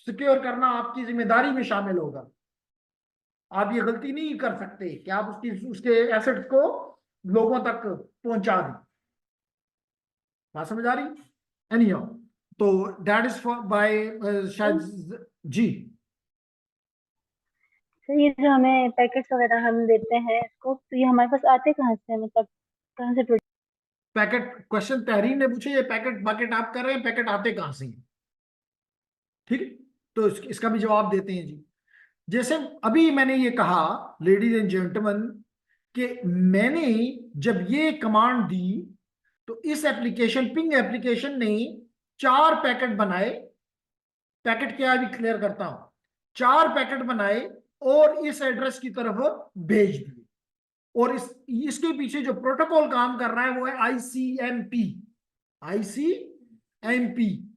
सिक्योर करना आपकी जिम्मेदारी में शामिल होगा। आप ये गलती नहीं कर सकते कि आप उसके एसेट्स को लोगों तक पहुंचा दें। बात समझ आ रही? एनीहाउ, तो दैट इज फॉर बाय शायद जी। सर ये जो हमें पैकेट्स वगैरह हम देते हैं इसको, तो ये हमारे पास आते कहाँ से हैं? मतलब कहाँ से पैकेट क्वेश्चन तहरीर ने पूछे, ये पैकेट बकेट आप कर रहे हैं, पैकेट आते कहां से हैं? ठीक है, तो इसका भी जवाब देते हैं जी। जैसे अभी मैंने ये कहा लेडीज एंड जेंटलमैन, कि मैंने जब ये कमांड दी तो इस एप्लीकेशन पिंग एप्लीकेशन ने 4 पैकेट बनाए। पैकेट क्या अभी क्लियर करता हूं। 4 पैकेट बनाए और इस एड्रेस की तरफ भेज दिए, और इसके पीछे जो प्रोटोकॉल काम कर रहा है वो है आईसीएमपी। आईसीएमपी,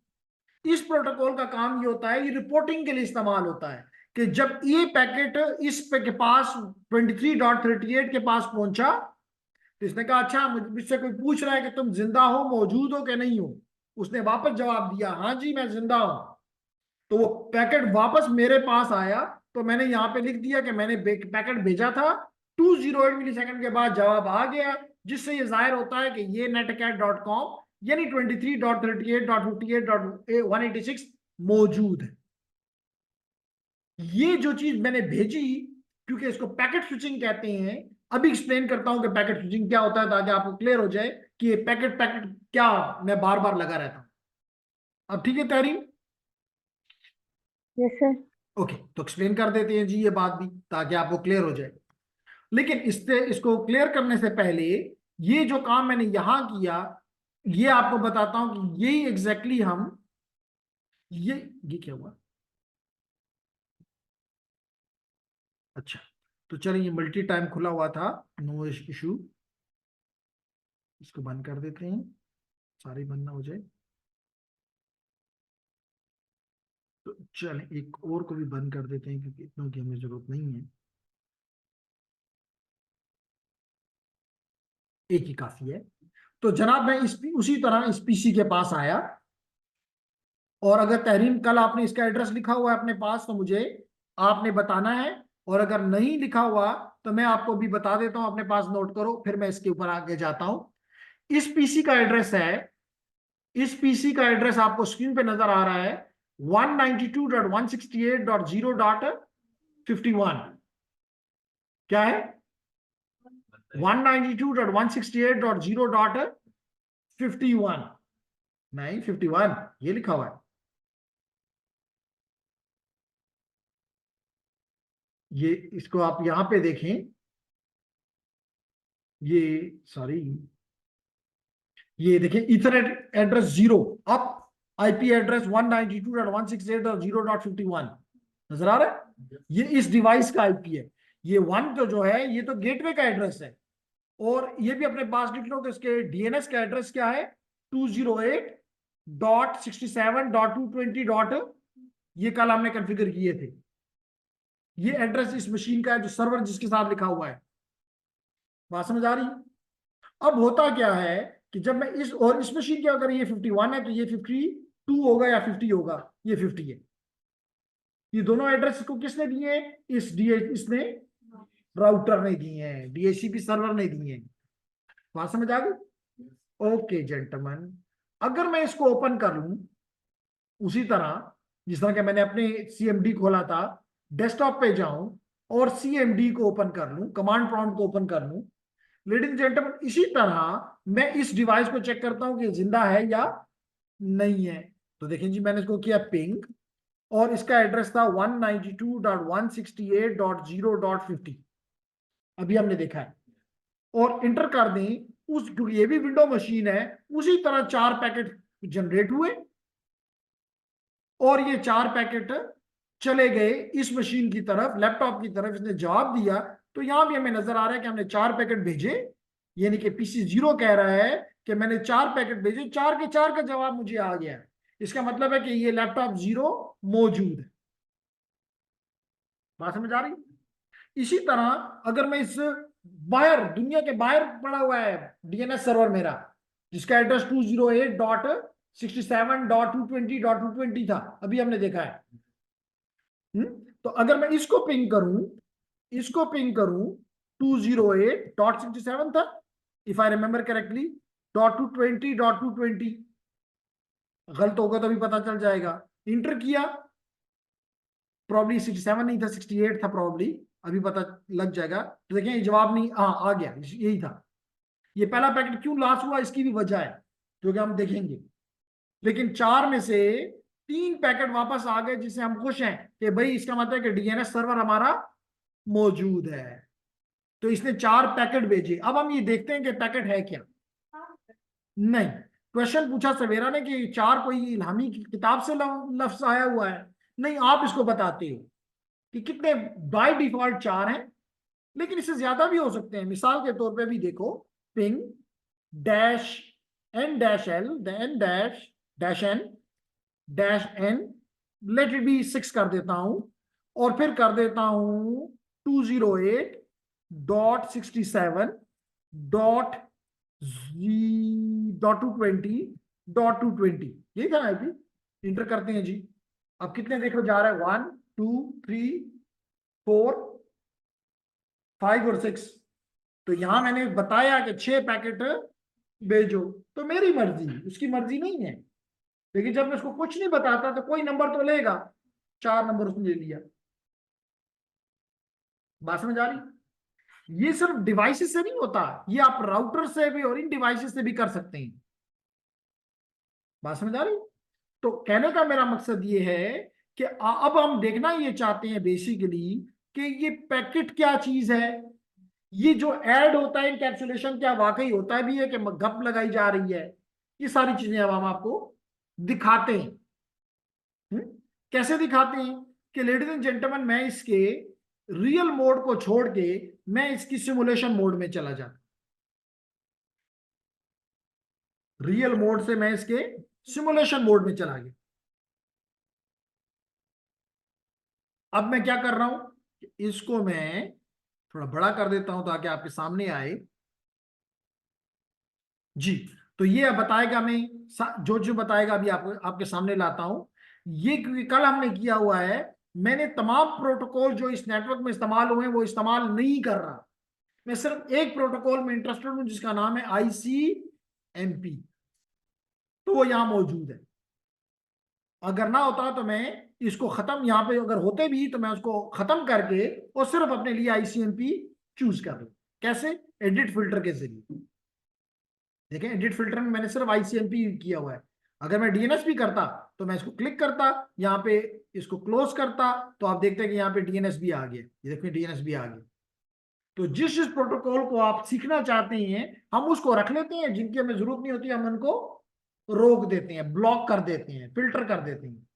इस प्रोटोकॉल का काम ये होता है, ये रिपोर्टिंग के लिए इस्तेमाल होता है, कि जब ये पैकेट इस पे के पास 23.38 के पास पहुंचा तो इसने कहा अच्छा मुझसे कोई पूछ रहा है कि तुम जिंदा हो, मौजूद हो कि नहीं हो। उसने वापस जवाब दिया हाँ जी मैं जिंदा हूं। तो वो पैकेट वापस मेरे पास आया, तो मैंने यहां पे लिख दिया कि मैंने पैकेट भेजा था, 208 मिलीसेकंड के बाद जवाब आ गया, जिससे ये जाहिर होता है कि ये netcat.com यानी 23.38.58.186 मौजूद है। ये जो चीज मैंने भेजी, क्योंकि इसको पैकेट स्विचिंग कहते हैं, अभी एक्सप्लेन करता हूं कि पैकेट स्विचिंग क्या होता है, ताकि आपको क्लियर हो जाए कि ये पैकेट क्या मैं बार बार लगा रहता हूं। अब ठीक है तहरीर? Yes sir. ओके, तो एक्सप्लेन कर देते हैं जी ये बात भी, ताकि आपको क्लियर हो जाए। लेकिन इसको क्लियर करने से पहले ये जो काम मैंने यहां किया, ये आपको बताता हूं कि यही एग्जैक्टली हम ये क्या हुआ। अच्छा, तो चलिए, ये मल्टी टाइम खुला हुआ था, नो इशू, इसको बंद कर देते हैं, सारे बंद ना हो जाए। तो चलें एक और को भी बंद कर देते हैं, क्योंकि इतनों की हमें जरूरत नहीं है, एक ही काफी है। तो जनाब मैं उसी तरह इस पीसी के पास आया, और अगर तहरीर कल आपने इसका एड्रेस लिखा हुआ है अपने पास तो मुझे आपने बताना है, और अगर नहीं लिखा हुआ तो मैं आपको भी बता देता हूं, अपने पास नोट करो, फिर मैं इसके ऊपर आगे जाता हूं। इस पीसी का एड्रेस है, इस पीसी का एड्रेस आपको स्क्रीन पे नजर आ रहा है 192.168.0.51। क्या है? 192.168.0.51 नहीं 51 ये लिखा हुआ है। ये इसको आप यहां पे देखें, ये सॉरी, ये देखें Ethernet address 0 up, IP address 192.168.0.51 नजर आ रहा है? ये इस डिवाइस का आईपी है। ये 1 तो जो है ये तो गेटवे का एड्रेस है, और ये भी अपने पास लिख लो, तो इसके डीएनएस का एड्रेस क्या है 208.67.220. ये कल हमने कॉन्फ़िगर किए थे। ये एड्रेस इस मशीन का है, जो सर्वर जिसके साथ लिखा हुआ है। बात समझ आ रही? अब होता क्या है कि जब मैं इस मशीन के अगर ये 51 है तो ये 52 होगा या 50 होगा, ये 50 है। ये दोनों एड्रेस को किसने दिए हैं? इसने राउटर ने दिए हैं, डीएचसीपी सर्वर ने दिए हैं। बात समझ आ गई? ओके जेंटलमैन, अगर मैं इसको ओपन कर लूं उसी तरह जिस तरह के मैंने अपने सीएमडी खोला था, डेस्कटॉप पे जाऊं और सीएमडी को ओपन कर लूं, कमांड प्रॉम्प्ट को ओपन कर लूं, लेडीज एंड जेंटलमैन, इसी तरह मैं इस डिवाइस को चेक करता हूं कि जिंदा है या नहीं है। तो देखें जी, मैंने इसको किया पिंग, और इसका एड्रेस था 192.168.0.50, अभी हमने देखा है, और इंटर कर दें उस, क्योंकि ये भी विंडो मशीन है, उसी तरह 4 पैकेट जनरेट हुए, और ये 4 पैकेट चले गए इस मशीन की तरफ, लैपटॉप की तरफ। इसने जवाब दिया, तो यहां भी हमें नजर आ रहा है कि हमने 4 पैकेट भेजे, यानी कि पीसी 0 कह रहा है कि मैंने 4 पैकेट भेजे, 4 के 4 का जवाब मुझे आ गया। इसका मतलब है कि ये लैपटॉप 0 मौजूद है। बात समझ आ रही? इसी तरह अगर मैं इस बाहर, दुनिया के बाहर पड़ा हुआ है डीएनएस सर्वर मेरा, जिसका एड्रेस 208.67.220.220 था, अभी हमने देखा है। तो अगर मैं इसको पिंग करूं 208.67 था, इफ आई रिमेंबर करेक्टली, .220.220, गलत होगा तो भी पता चल जाएगा। इंटर किया, प्रॉब्ली 67 नहीं था, 68 था प्रॉब्ली, अभी पता लग जाएगा। तो देखें जवाब नहीं, हाँ आ गया, यही था। ये पहला पैकेट क्यों लॉस हुआ, इसकी भी वजह है जो कि हम देखेंगे। लेकिन 4 में से 3 पैकेट वापस आ गए, जिससे हम खुश हैं कि भाई इसका मतलब है कि डीएनएस सर्वर हमारा मौजूद है। तो इसने 4 पैकेट भेजे। अब हम ये देखते हैं कि पैकेट है क्या। नहीं, क्वेश्चन पूछा सवेरा ने कि 4 कोई इल्हामी किताब से लफ्ज आया हुआ है, नहीं, आप इसको बताते हो कि कितने बाय डिफॉल्ट 4 हैं, लेकिन इससे ज्यादा भी हो सकते हैं। मिसाल के तौर पे भी देखो, ping dash N dash L N dash N dash N, let it be 6 कर देता हूं, और फिर कर देता हूं 208.67.220.220, यही था अभी। इंटर करते हैं जी। अब कितने देखो जा रहा है, 1 2 3 4 5 और 6। तो यहां मैंने बताया कि 6 पैकेट भेजो, तो मेरी मर्जी, उसकी मर्जी नहीं है। लेकिन जब मैं उसको कुछ नहीं बताता तो कोई नंबर तो लेगा। 4 नंबर उसने ले लिया। बात समझ आ रही? ये सिर्फ डिवाइसेस से नहीं होता, ये आप राउटर से भी और इन डिवाइसेस से भी कर सकते हैं। बात समझ आ रही? तो कहने का मेरा मकसद ये है कि अब हम देखना ये चाहते हैं बेसिकली कि ये पैकेट क्या चीज है। ये जो ऐड होता है इनकैप्सुलेशन, क्या वाकई होता है भी है कि गप लगाई जा रही है? ये सारी चीजें अब हम आपको दिखाते हैं। कैसे दिखाते हैं कि लेडीज एंड जेंटलमैन, मैं इसके रियल मोड को छोड़ के मैं इसकी सिमुलेशन मोड में चला जाता। रियल मोड से मैं इसके सिमुलेशन मोड में चला गया। अब मैं क्या कर रहा हूं, इसको मैं थोड़ा बड़ा कर देता हूं ताकि आपके सामने आए जी। तो ये बताएगा, मैं जो जो बताएगा अभी आपके सामने लाता हूं। ये कल हमने किया हुआ है, मैंने तमाम प्रोटोकॉल जो इस नेटवर्क में इस्तेमाल हुए हैं वो इस्तेमाल नहीं कर रहा। मैं सिर्फ एक प्रोटोकॉल में इंटरेस्टेड हूं जिसका नाम है ICMP। तो वो यहां मौजूद है। अगर ना होता तो मैं इसको खत्म, यहां पे अगर होते भी तो मैं उसको खत्म करके और सिर्फ अपने लिए ICMP चूज कर लूं। कैसे? एडिट फिल्टर के जरिए। देखें, एडिट फिल्टर में मैंने सिर्फ ICMP किया हुआ है। अगर मैं DNS भी करता तो मैं इसको क्लिक करता, यहाँ पे इसको क्लोज करता, तो आप देखते हैं कि यहाँ पे DNS भी आ गया। ये देखिए DNS भी आ गया। तो जिस प्रोटोकॉल को आप सीखना चाहते हैं हम उसको रख लेते हैं, जिनकी हमें जरूरत नहीं होती हम उनको रोक देते हैं, ब्लॉक कर देते हैं, फिल्टर कर देते हैं।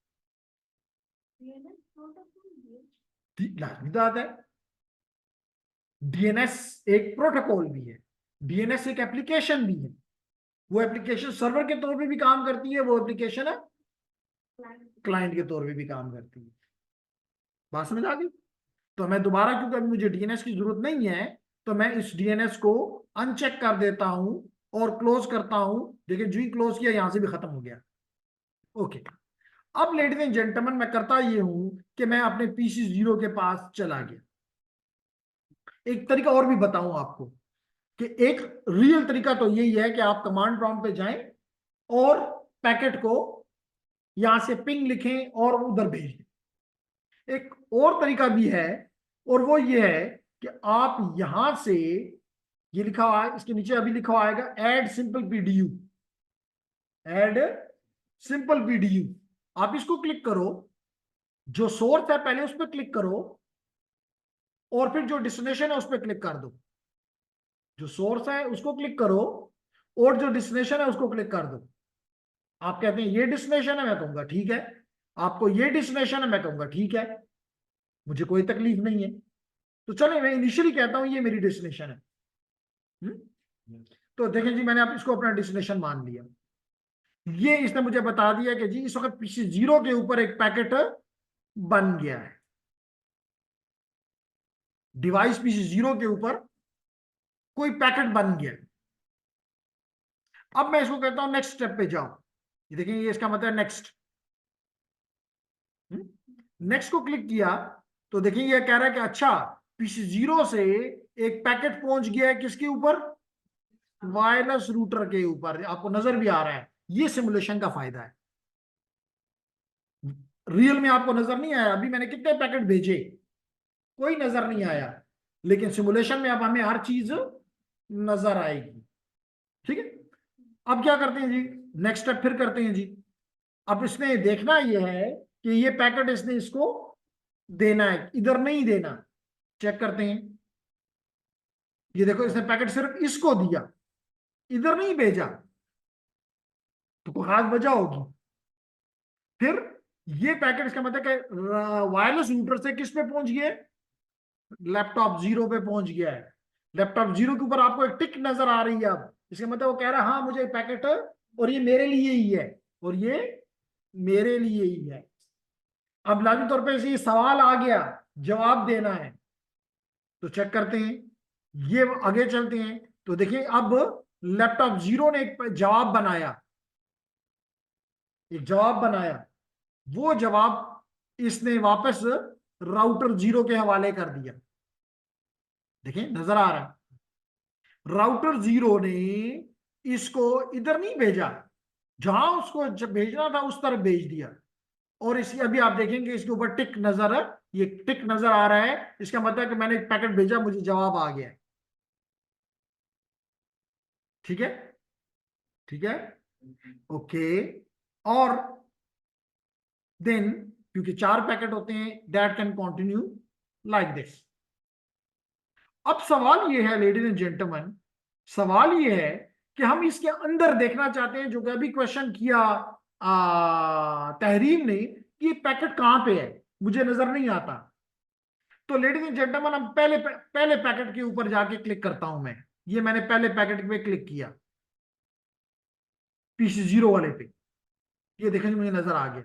लाजमी बात है, DNS एक प्रोटोकॉल भी है, DNS एक एप्लीकेशन भी है। वो एप्लीकेशन सर्वर के तौर पे भी काम करती है, वो एप्लीकेशन है क्लाइंट के तौर पे भी काम करती है। बात समझ आ गई? तो मैं दोबारा, क्योंकि अभी मुझे DNS की जरूरत नहीं है, तो मैं इस DNS को अनचेक कर देता हूं और क्लोज करता हूं। देखिए जो ही क्लोज किया यहां से भी खत्म हो गया। ओके, अब लेडीज एंड जेंटलमैन मैं करता ये हूं कि मैं अपने PC 0 के पास चला गया। एक तरीका और भी बताऊं आपको कि एक रियल तरीका तो यही है कि आप कमांड प्रॉम्प्ट पे जाएं और पैकेट को यहां से पिंग लिखें और उधर भेज दें। एक और तरीका भी है, और वो ये है कि आप यहां से, ये लिखा हुआ है इसके नीचे, अभी लिखा हुआ आएगा add simple PDU। Add simple PDU, आप इसको क्लिक करो, जो सोर्स है पहले उस पर क्लिक करो, और फिर जो डेस्टिनेशन है उस पर क्लिक कर दो। जो सोर्स है उसको क्लिक करो और जो डेस्टिनेशन है उसको क्लिक कर दो। आप कहते हैं ये डेस्टिनेशन है, मैं कहूंगा ठीक है। आपको ये डेस्टिनेशन है, मैं कहूंगा ठीक है, मुझे कोई तकलीफ नहीं है। तो चले, मैं इनिशियली कहता हूं ये मेरी डेस्टिनेशन है। तो देखें जी, मैंने आप इसको अपना डेस्टिनेशन मान लिया। ये इसने मुझे बता दिया कि जी इस वक्त पीसी 0 के ऊपर एक पैकेट बन गया है, डिवाइस पीसी 0 के ऊपर कोई पैकेट बन गया। अब मैं इसको कहता हूं नेक्स्ट स्टेप पे जाओ। ये देखें, ये इसका मतलब नेक्स्ट। नेक्स्ट को क्लिक किया तो देखिए ये कह रहा है कि अच्छा पीसी 0 से एक पैकेट पहुंच गया है किसके ऊपर, वायरलेस रूटर के ऊपर। आपको नजर भी आ रहा है, ये सिमुलेशन का फायदा है। रियल में आपको नजर नहीं आया, अभी मैंने कितने पैकेट भेजे, कोई नजर नहीं आया, लेकिन सिमुलेशन में अब हमें हर चीज नजर आएगी। ठीक है, अब क्या करते हैं जी, नेक्स्ट स्टेप फिर करते हैं जी। अब इसने देखना यह है कि ये पैकेट इसने इसको देना है, इधर नहीं देना। चेक करते हैं, ये देखो इसने पैकेट सिर्फ इसको दिया, इधर नहीं भेजा, तो कोई खास वजह होगी। फिर ये पैकेट इसका मतलब कि वायरलेस रूटर से किस पे पहुंच गया, लैपटॉप 0 पे पहुंच गया है। लैपटॉप 0 के ऊपर आपको एक टिक नजर आ रही है। अब इसका मतलब वो कह रहा है हाँ मुझे पैकेट, और ये मेरे लिए ही है, और ये मेरे लिए ही है। अब लाजमी तौर पे ये सवाल आ गया, जवाब देना है, तो चेक करते हैं, ये आगे चलते हैं। तो देखिए अब लैपटॉप 0 ने एक जवाब बनाया, एक जवाब बनाया, वो जवाब इसने वापस राउटर 0 के हवाले कर दिया। देखिए नजर आ रहा है, राउटर 0 ने इसको इधर नहीं भेजा, जहां उसको भेजना था उस तरफ भेज दिया। और इसी अभी आप देखेंगे इसके ऊपर टिक नजर है, ये टिक नजर आ रहा है, इसका मतलब है कि मैंने एक पैकेट भेजा, मुझे जवाब आ गया। ठीक है, ठीक है, ओके। और देन क्योंकि 4 पैकेट होते हैं, that can continue like this. अब सवाल ये है लेडीज एंड जेंटलमैन, सवाल ये है कि हम इसके अंदर देखना चाहते हैं, जो कि अभी क्वेश्चन किया तहरीम ने, कि पैकेट कहां पे है, मुझे नजर नहीं आता। तो लेडीज एंड जेंटलमैन हम पहले पैकेट के ऊपर जाके क्लिक करता हूं मैं। ये मैंने पहले पैकेट पे क्लिक किया, पीसी 0 वाले पे, ये देखेंगे मुझे नजर आ गया।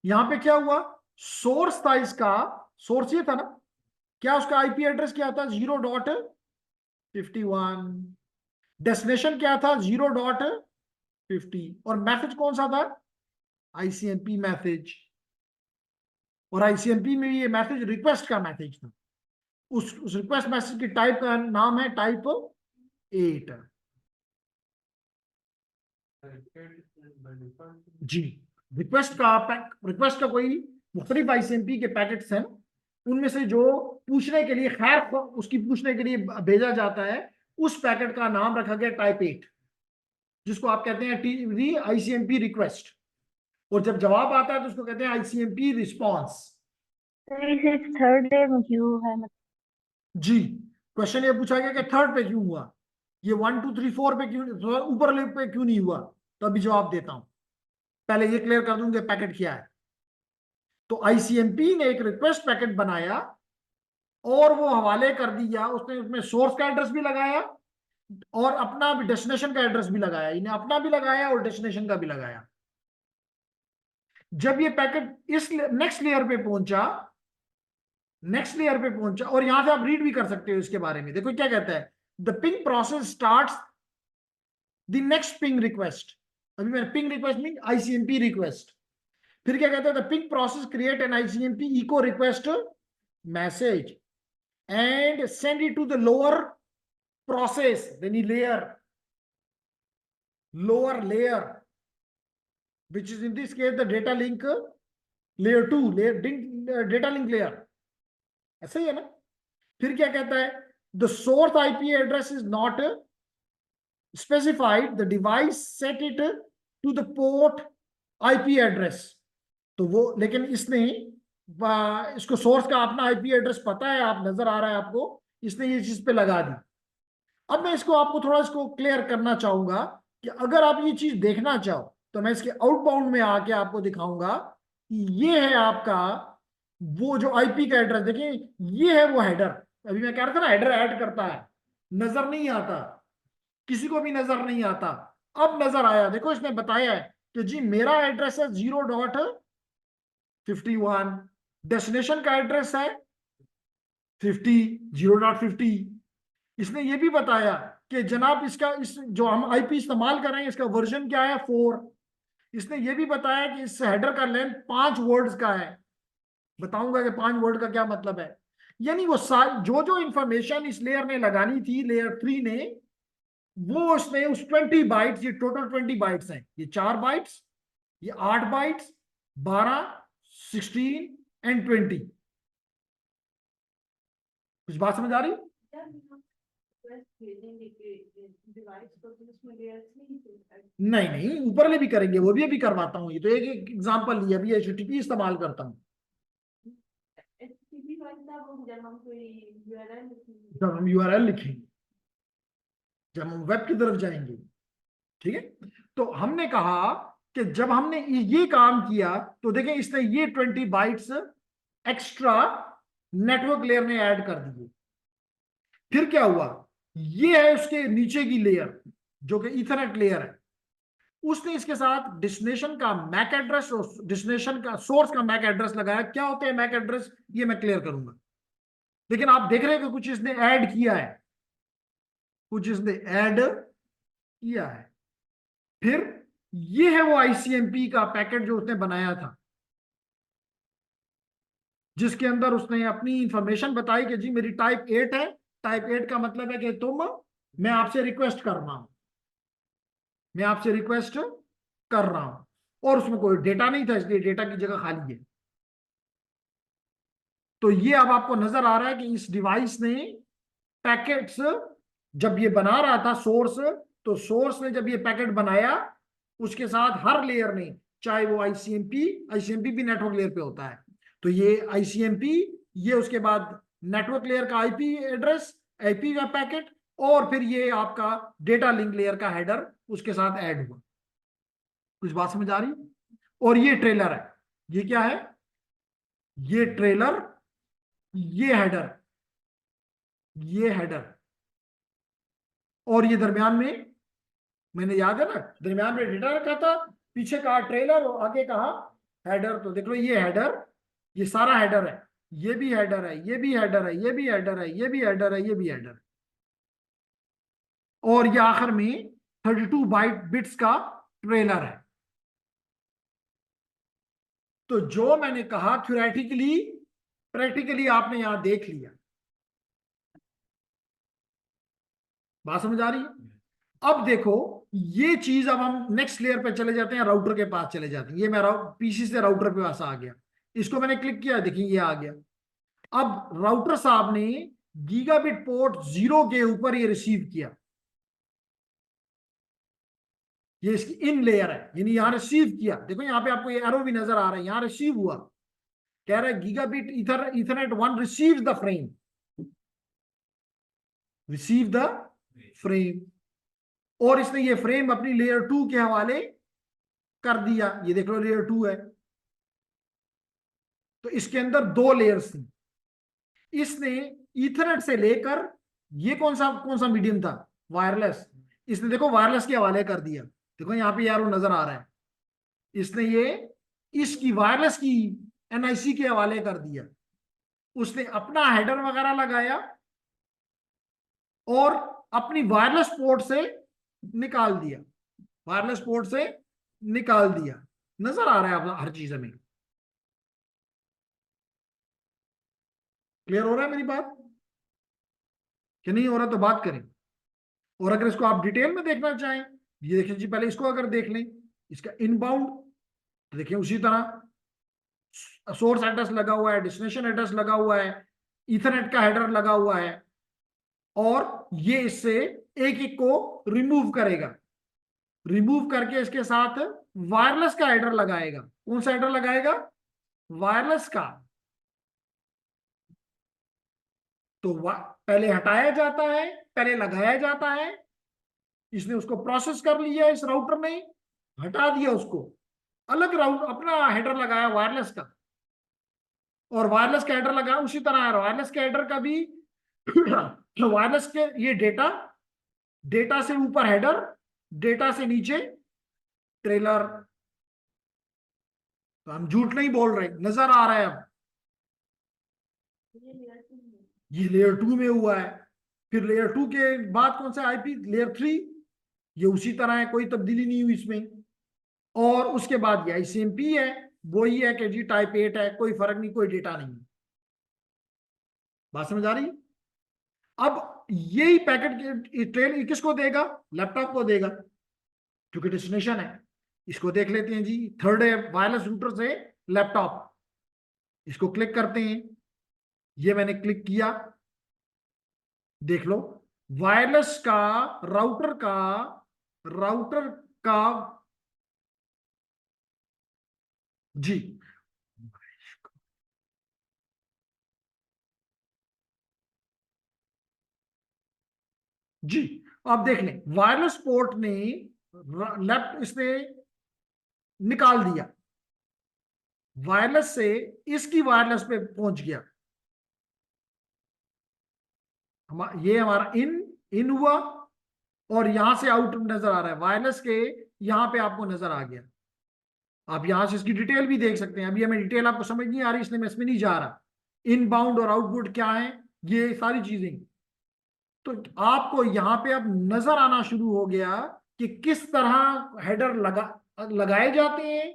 यहां पे क्या हुआ, सोर्स था इसका, सोर्स ये था ना, क्या उसका आईपी एड्रेस क्या था, 0.51। डेस्टिनेशन क्या था, 0.50। और मैसेज कौन सा था, आईसीएमपी मैसेज। और आईसीएमपी में ये मैसेज रिक्वेस्ट का मैसेज था। उस रिक्वेस्ट मैसेज की टाइप का नाम है टाइप 8 जी। रिक्वेस्ट का कोई मुख्तलिफ आईसीएमपी के पैकेट्स हैं, उनमें से जो पूछने के लिए, खैर उसकी पूछने के लिए भेजा जाता है, उस पैकेट का नाम रखा गया टाइप 8, जिसको आप कहते हैं आईसीएमपी रिक्वेस्ट। और जब जवाब आता है तो उसको कहते हैं आईसीएमपी रिस्पॉन्स। सिर्फ थर्ड लेयर में क्यों है, मतलब जी, क्वेश्चन ये पूछा गया कि थर्ड पे क्यों हुआ, ये 1 2 3 4 पे क्यों, ऊपर पे क्यों नहीं हुआ। तो अभी जवाब देता हूं, पहले ये क्लियर कर दूंगा पैकेट क्या है। तो आईसीएमपी ने एक रिक्वेस्ट पैकेट बनाया और वो हवाले कर दिया, उसने उसमें सोर्स का एड्रेस भी लगाया और अपना भी डेस्टिनेशन का एड्रेस भी लगाया, इन्हें अपना भी लगाया और डेस्टिनेशन का भी लगाया। जब ये पैकेट इस नेक्स्ट लेयर पे पहुंचा, और यहां से आप रीड भी कर सकते हो इसके बारे में। देखो क्या कहता है, the ping process starts the next ping request. अभी मैंने ping request mean ICMP request. फिर क्या कहता है, the ping process create an ICMP echo request message and send it to the lower process, then lower layer, which is in this case the data link layer 2, data link layer। ऐसा ही है ना। फिर क्या कहता है, the source IP address is not specified, the device set it to the port IP address। तो वो, लेकिन इसने इसको सोर्स का अपना आईपी एड्रेस पता है, आप नजर आ रहा है आपको, इसने ये चीज पे लगा दी। अब मैं इसको आपको थोड़ा इसको क्लियर करना चाहूंगा कि अगर आप ये चीज देखना चाहो तो मैं इसके आउटबाउंड में आके आपको दिखाऊंगा कि ये है आपका वो जो आईपी का एड्रेस। देखिए ये है वो हेडर, अभी मैं कह रहा था ना हेडर ऐड करता है, नजर नहीं आता, किसी को भी नजर नहीं आता। अब नजर आया, देखो इसने बताया है कि जी मेरा एड्रेस है 0.51, डेस्टिनेशन का एड्रेस है 0.50। इसने ये भी बताया कि जनाब इसका इस जो हम आईपी इस्तेमाल कर रहे हैं इसका वर्जन क्या है 4। इसने ये भी बताया कि इस हेडर का लेंथ 5 वर्ड्स का है। बताऊंगा कि 5 वर्ड का क्या मतलब है। यानी वो जो जो इंफॉर्मेशन इस लेयर ने लगानी थी, लेयर 3 ने, वो उसने उस 20 बाइट्स, ये टोटल 20 बाइट्स हैं, ये 4 बाइट्स, ये 8 बाइट्स, 12, 16 एंड 20। कुछ बात समझ आ रही? नहीं नहीं, ऊपर ले भी करेंगे, वो भी अभी करवाता हूँ। ये तो एक एग्जांपल लिया, अभी HTTP इस्तेमाल करता हूँ। जब हम URL लिखेंगे, जब हम वेब की तरफ जाएंगे, ठीक है। तो हमने कहा कि जब हमने ये काम किया तो देखें इसने ये 20 बाइट्स एक्स्ट्रा नेटवर्क लेयर ने ऐड कर दिए। फिर क्या हुआ, ये है उसके नीचे की लेयर जो कि ईथरनेट लेयर है, उसने इसके साथ डेस्टिनेशन का मैक एड्रेस और डेस्टिनेशन का सोर्स का मैक एड्रेस लगाया। क्या होते हैं मैक एड्रेस, ये मैं क्लियर करूंगा, लेकिन आप देख रहे हैं कि कुछ इसने ऐड किया है, कुछ इसने ऐड किया है। फिर ये है वो ICMP का पैकेट जो उसने बनाया था, जिसके अंदर उसने अपनी इंफॉर्मेशन बताई कि जी मेरी टाइप 8 है। टाइप 8 का मतलब है कि मैं आपसे रिक्वेस्ट कर रहा हूं, मैं आपसे रिक्वेस्ट कर रहा हूं, और उसमें कोई डेटा नहीं था, इसलिए डेटा की जगह खाली है। तो ये अब आपको नजर आ रहा है कि इस डिवाइस ने पैकेट्स जब ये बना रहा था सोर्स, तो सोर्स ने जब ये पैकेट बनाया उसके साथ हर लेयर ने, चाहे वो आईसीएमपी भी नेटवर्क लेयर पे होता है, तो ये ICMP, ये उसके बाद नेटवर्क लेयर का IP एड्रेस, IP का पैकेट, और फिर ये आपका डेटा लिंक लेयर का हेडर उसके साथ ऐड हुआ। कुछ बात समझ आ रही? और ये ट्रेलर है, ये क्या है, ये ट्रेलर, ये हेडर, ये हेडर, और ये दरमियान में, मैंने याद है ना, दरमियान में डेटा रखा था, पीछे कहा ट्रेलर और आगे कहा हेडर। तो देख लो ये हेडर, ये सारा हेडर है, ये भी हेडर है, ये भी हेडर है, ये भी हेडर है, ये भी हेडर है, ये भी हेडर, और ये आखिर में 32 बिट्स का ट्रेलर है। तो जो मैंने कहा थ्योरेटिकली, प्रैक्टिकली आपने यहां देख लिया। बात समझ आ रही है? अब देखो ये चीज, अब हम नेक्स्ट लेयर पे चले जाते हैं, राउटर के पास चले जाते हैं। ये मेरा PC से राउटर पे पास आ गया, इसको मैंने क्लिक किया, देखिए ये आ गया। अब राउटर साहब ने गीगाबिट पोर्ट 0 के ऊपर ये रिसीव किया, ये इसकी इन लेयर है, यानी यहां रिसीव किया। देखो यहां पे आपको ये एरो भी नजर आ रहा है, यहां रिसीव हुआ, कह रहा है gigabit Ethernet 1 receive the frame, receive the frame, और इसने ये फ्रेम अपनी लेयर 2 के हवाले कर दिया। ये देख लो लेयर 2 है, तो इसके अंदर 2 लेयर्स थी। इसने ईथरनेट से लेकर, ये कौन सा मीडियम था, वायरलेस, इसने देखो वायरलेस के हवाले कर दिया। देखो यहां पे यार वो नजर आ रहा है, इसने ये इसकी वायरलेस की NIC के हवाले कर दिया। उसने अपना हेडर वगैरह लगाया और अपनी वायरलेस पोर्ट से निकाल दिया, वायरलेस पोर्ट से निकाल दिया। नजर आ रहा है आप हर चीज हमें? क्लियर हो रहा है मेरी बात कि नहीं हो रहा? तो बात करें। और अगर इसको आप डिटेल में देखना चाहें, ये देखिए जी, पहले इसको अगर देख लें, इसका इनबाउंड, तो देखिए उसी तरह सोर्स एड्रेस लगा हुआ है, डेस्टिनेशन एड्रेस लगा हुआ है, ईथरनेट का हेडर लगा हुआ है, और ये इससे एक एक को रिमूव करेगा, रिमूव करके इसके साथ वायरलेस का हेडर लगाएगा। कौन सा हेडर लगाएगा? वायरलेस का। तो पहले हटाया जाता है, पहले लगाया जाता है। इसने उसको प्रोसेस कर लिया, इस राउटर ने हटा दिया उसको, अलग राउटर अपना हेडर लगाया वायरलेस का, और वायरलेस का हेडर लगाया उसी तरह वायरलेस के हेडर का भी वायरलेस के ये डेटा डेटा से ऊपर हेडर, डेटा से नीचे ट्रेलर। तो हम झूठ नहीं बोल रहे, नजर आ रहा है अब। ये लेयर 2 में हुआ है। फिर लेयर 2 के बाद कौन सा आईपी, लेयर 3। ये उसी तरह है, कोई तब्दीली नहीं हुई इसमें। और उसके बाद ये आईसीएमपी है, वही है कि जी टाइप 8 है, कोई फर्क नहीं, कोई डेटा नहीं। बात समझ आ रही? अब यही पैकेट ट्रेल किसको देगा? लैपटॉप को देगा, क्योंकि डेस्टिनेशन है। इसको देख लेते हैं जी, थर्ड है वायरलेस रूटर से लैपटॉप। इसको क्लिक करते हैं, ये मैंने क्लिक किया, देख लो वायरलेस का राउटर का जी जी आप देख लें, वायरलेस पोर्ट ने लेफ्ट इसने निकाल दिया, वायरलेस से इसकी वायरलेस पे पहुंच गया। ये हमारा इन हुआ, और यहां से आउट नजर आ रहा है, वायरलेस के यहां पे आपको नजर आ गया। आप यहां से इसकी डिटेल भी देख सकते हैं। अभी हमें डिटेल आपको समझ नहीं आ रही, इसलिए मैं इसमें नहीं जा रहा। इनबाउंड और आउटपुट क्या है, ये सारी चीजें। तो आपको यहां पे अब नजर आना शुरू हो गया कि किस तरह हेडर लगाए जाते हैं,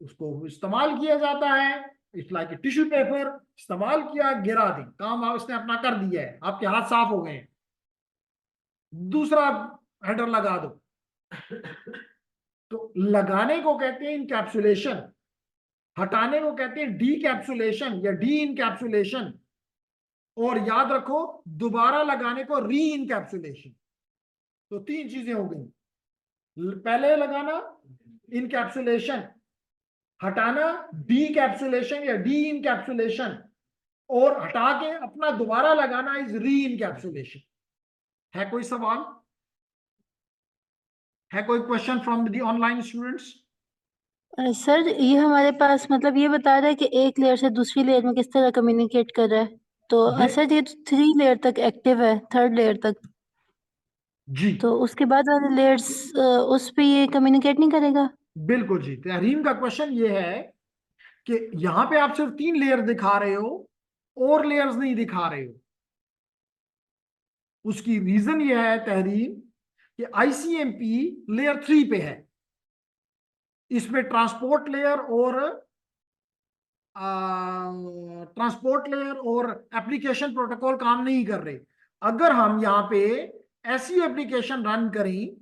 उसको इस्तेमाल किया जाता है। इट्स लाइक टिश्यू पेपर, इस्तेमाल किया, गिरा दी, काम आप इसने अपना कर दिया है, आपके हाथ साफ हो गए हैं। दूसरा हेडर लगा दो। तो लगाने को कहते हैं इनकैप्सुलेशन, हटाने को कहते हैं डीकैप्सुलेशन या डी इनकैप्सुलेशन, और याद रखो दोबारा लगाने को री इनकैप्सुलेशन। तो 3 चीजें हो गई, पहले लगाना इनकैप्सुलेशन, हटाना डीकैप्सुलेशन या डी इनकैप्सुलेशन, और हटा के अपना दोबारा लगाना इज री इनकैप्सुलेशन। है कोई सवाल? है कोई question from the online students? Sir ये हमारे पास मतलब ये बता रहा है कि एक लेयर से दूसरी लेयर में किस तरह कम्युनिकेट कर रहा है। तो सर ये 3 लेयर तक एक्टिव है, 3rd लेयर तक। जी तो उसके बाद वाले लेयर्स उस पे ये कम्युनिकेट नहीं करेगा? बिल्कुल जी। तहरीम का क्वेश्चन ये है कि यहां पे आप सिर्फ 3 लेयर दिखा रहे हो और लेयर्स नहीं दिखा रहे हो। उसकी रीजन ये है तहरीम कि आईसीएमपी लेयर 3 पे है, इसमें ट्रांसपोर्ट लेयर और एप्लीकेशन प्रोटोकॉल काम नहीं कर रहे। अगर हम यहाँ पे ऐसी एप्लीकेशन रन करें,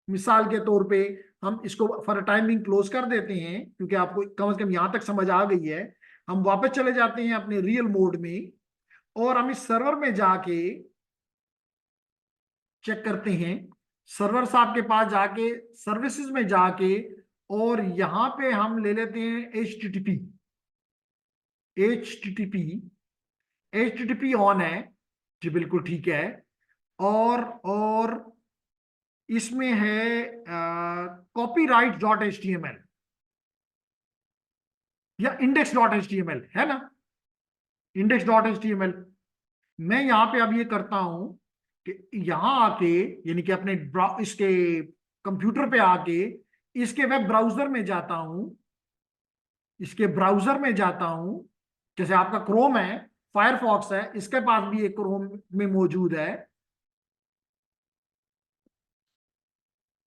मिसाल के तौर पे हम इसको फॉर टाइमिंग क्लोज कर देते हैं, क्योंकि आपको कम से कम यहां तक समझ आ गई है। हम वापस चले जाते हैं अपने रियल मोड में, और हम इस सर्वर में जाके चेक करते हैं, सर्वर साहब के पास जाके सर्विसेज में जाके, और यहां पे हम ले लेते हैं एचटीटीपी ऑन है जी, बिल्कुल ठीक है। और इसमें है copyright.html या index.html, है ना? index.html। मैं यहां पे अब ये करता हूं कि यहां आके, यानी कि अपने इसके कंप्यूटर पे आके इसके वेब ब्राउजर में जाता हूं, जैसे आपका क्रोम है, फायरफॉक्स है, इसके पास भी एक क्रोम में मौजूद है,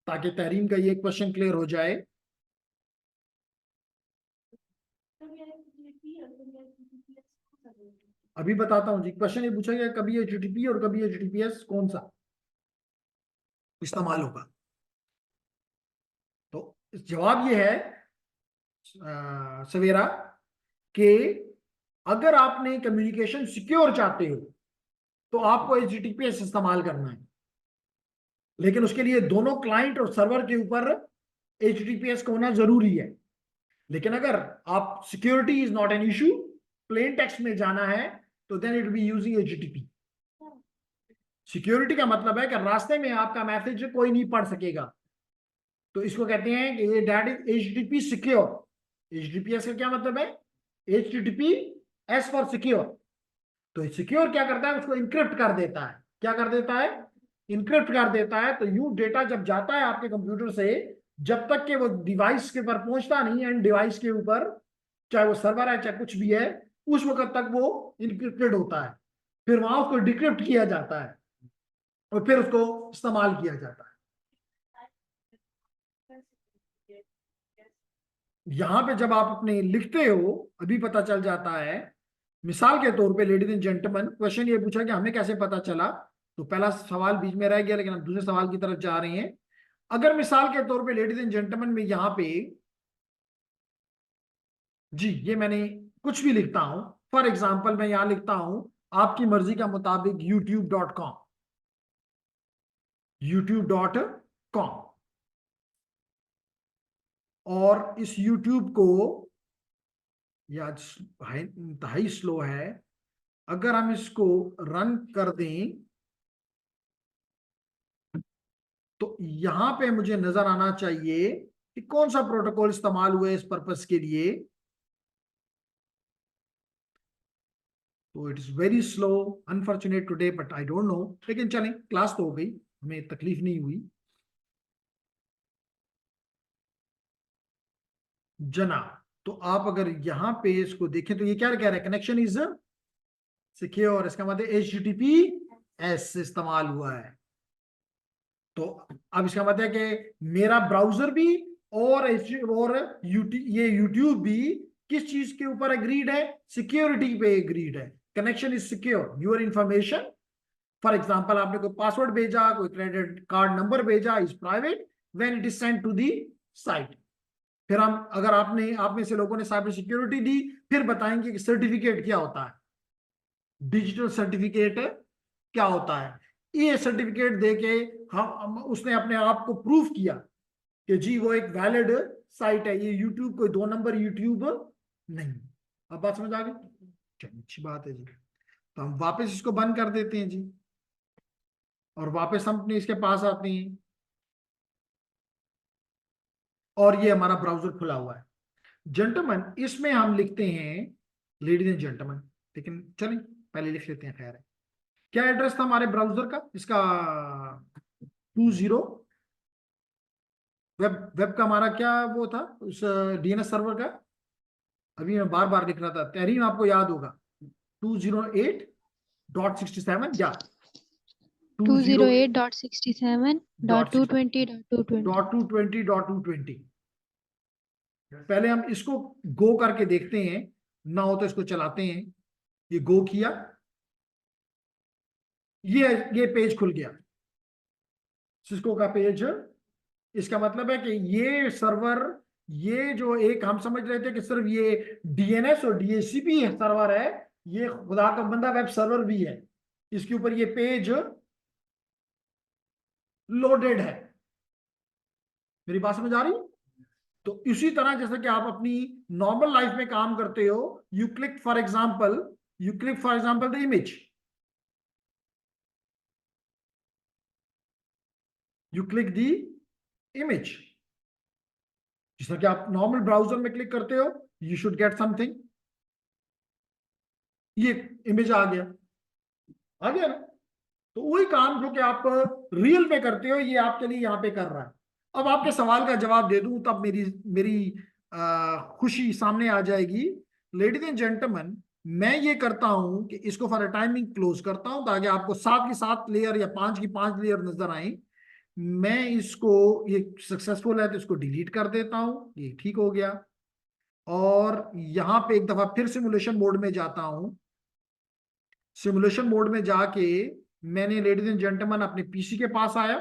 ताकि तहरीम का ये क्वेश्चन क्लियर हो जाए। अभी बताता हूं जी, क्वेश्चन ये पूछा गया कभी एचटीटीपी और कभी एचटीटीपीएस कौन सा इस्तेमाल होगा। तो जवाब ये है सवेरा कि अगर आपने कम्युनिकेशन सिक्योर चाहते हो तो आपको एचटीटीपीएस इस्तेमाल करना है, लेकिन उसके लिए दोनों क्लाइंट और सर्वर के ऊपर एचटीटीपीएस का होना जरूरी है। लेकिन अगर आप security is not an issue, plain text में जाना है, तो then it be using HTTP. Security का मतलब है कि रास्ते में आपका मैसेज कोई नहीं पढ़ सकेगा, तो इसको कहते हैं कि ये that is HTTP secure. HTTPS का क्या मतलब है? HTTP S for secure. तो सिक्योर क्या करता है? उसको इंक्रिप्ट कर देता है। क्या कर देता है? इनक्रिप्ट कर देता है। तो यूं डेटा जब जाता है आपके कंप्यूटर से, जब तक कि वो डिवाइस के ऊपर पहुंचता नहीं, एंड डिवाइस के ऊपर, चाहे वो सर्वर है चाहे कुछ भी है, उस वक्त तक वो इनक्रिप्टेड होता है। फिर वहां उसको डिक्रिप्ट किया जाता है और फिर उसको इस्तेमाल किया जाता है। यहां पे जब आप अपने लिखते हो, अभी पता चल जाता है। मिसाल के तौर पे लेडीज एंड जेंटलमैन, क्वेश्चन ये पूछा कि हमें कैसे पता चला, तो पहला सवाल बीच में रह गया, लेकिन हम दूसरे सवाल की तरफ जा रहे हैं। अगर मिसाल के तौर पे लेडीज एंड जेंटलमैन में यहाँ पे, जी ये मैंने कुछ भी लिखता हूं, फॉर एग्जाम्पल मैं यहां लिखता हूं आपकी मर्जी का मुताबिक youtube.com, youtube.com, और इस YouTube को, या इंतहाई स्लो है, अगर हम इसको रन कर दें तो यहां पे मुझे नजर आना चाहिए कि कौन सा प्रोटोकॉल इस्तेमाल हुआ है इस पर्पस के लिए। तो it is very slow, unfortunate today, but I don't know, लेकिन चलें, क्लास तो हो गई, हमें तकलीफ नहीं हुई। जना, तो आप अगर यहां पे इसको देखें तो ये क्या कह रहा है, कनेक्शन इज सिक्योर, इसका मतलब HTTPS इस्तेमाल हुआ है। तो अब इसका मतलब है कि मेरा ब्राउजर भी और ये यूट्यूब भी किस चीज के ऊपर एग्रीड है, सिक्योरिटी पे एग्रीड है। Connection is secure, your information, for example आपने कोई पासवर्ड भेजा, कोई क्रेडिट कार्ड नंबर भेजा, is private when it is sent to the site. फिर हम, अगर आपने, आप में से लोगों ने साइबर सिक्योरिटी दी, फिर बताएंगे कि सर्टिफिकेट क्या होता है, डिजिटल सर्टिफिकेट क्या होता है। ये सर्टिफिकेट देके उसने अपने आप को प्रूफ किया कि जी वो एक वैलिड साइट है, ये यूट्यूब कोई 2 नंबर यूट्यूब नहीं। अब बात समझ आ गई, चलिए अच्छी बात है जी। तो हम वापस इसको बंद कर देते हैं जी, और वापस हम अपने इसके पास आते हैं, और ये हमारा ब्राउजर खुला हुआ है। जेंटलमैन, इसमें हम लिखते हैं लेडीज एंड जेंटलमैन, लेकिन चलें पहले लिख लेते हैं, खैर है। क्या एड्रेस था हमारे ब्राउजर का, इसका 20, वेब का हमारा क्या वो था उस DNS सर्वर का, अभी मैं बार बार लिख रहा था, तहरीम आपको याद होगा, 208.67 या 208.67.220.220. पहले हम इसको गो करके देखते हैं, ना हो तो इसको चलाते हैं। ये गो किया, ये पेज खुल गया, सिस्को का पेज। इसका मतलब है कि ये सर्वर, ये जो एक हम समझ रहे थे कि सिर्फ ये DNS और DHCP सर्वर है, ये खुदा का बंदा वेब सर्वर भी है। इसके ऊपर ये पेज लोडेड है। मेरी बात समझ आ रही? तो इसी तरह जैसे कि आप अपनी नॉर्मल लाइफ में काम करते हो, you click for example, the image, you click the image, जिस तरह कि आप नॉर्मल ब्राउजर में क्लिक करते हो, यू शुड गेट समथिंग। ये इमेज आ गया ना। तो वही काम जो कि आप रियल में करते हो, ये आपके लिए यहाँ पे कर रहा है। अब आपके सवाल का जवाब दे दूं तब मेरी मेरी खुशी सामने आ जाएगी। लेडीज एंड जेंटलमैन, मैं ये करता हूं कि इसको फॉर टाइमिंग क्लोज करता हूं, ताकि आपको 7 की 7 लेयर या 5 की 5 लेयर नजर आए। मैं इसको, ये सक्सेसफुल है तो इसको डिलीट कर देता हूं, ये ठीक हो गया। और यहां पे एक दफा फिर सिमुलेशन मोड में जाता हूं। सिमुलेशन मोड में जाके मैंने, लेडीज एंड जेंटलमैन, अपने पीसी के पास आया।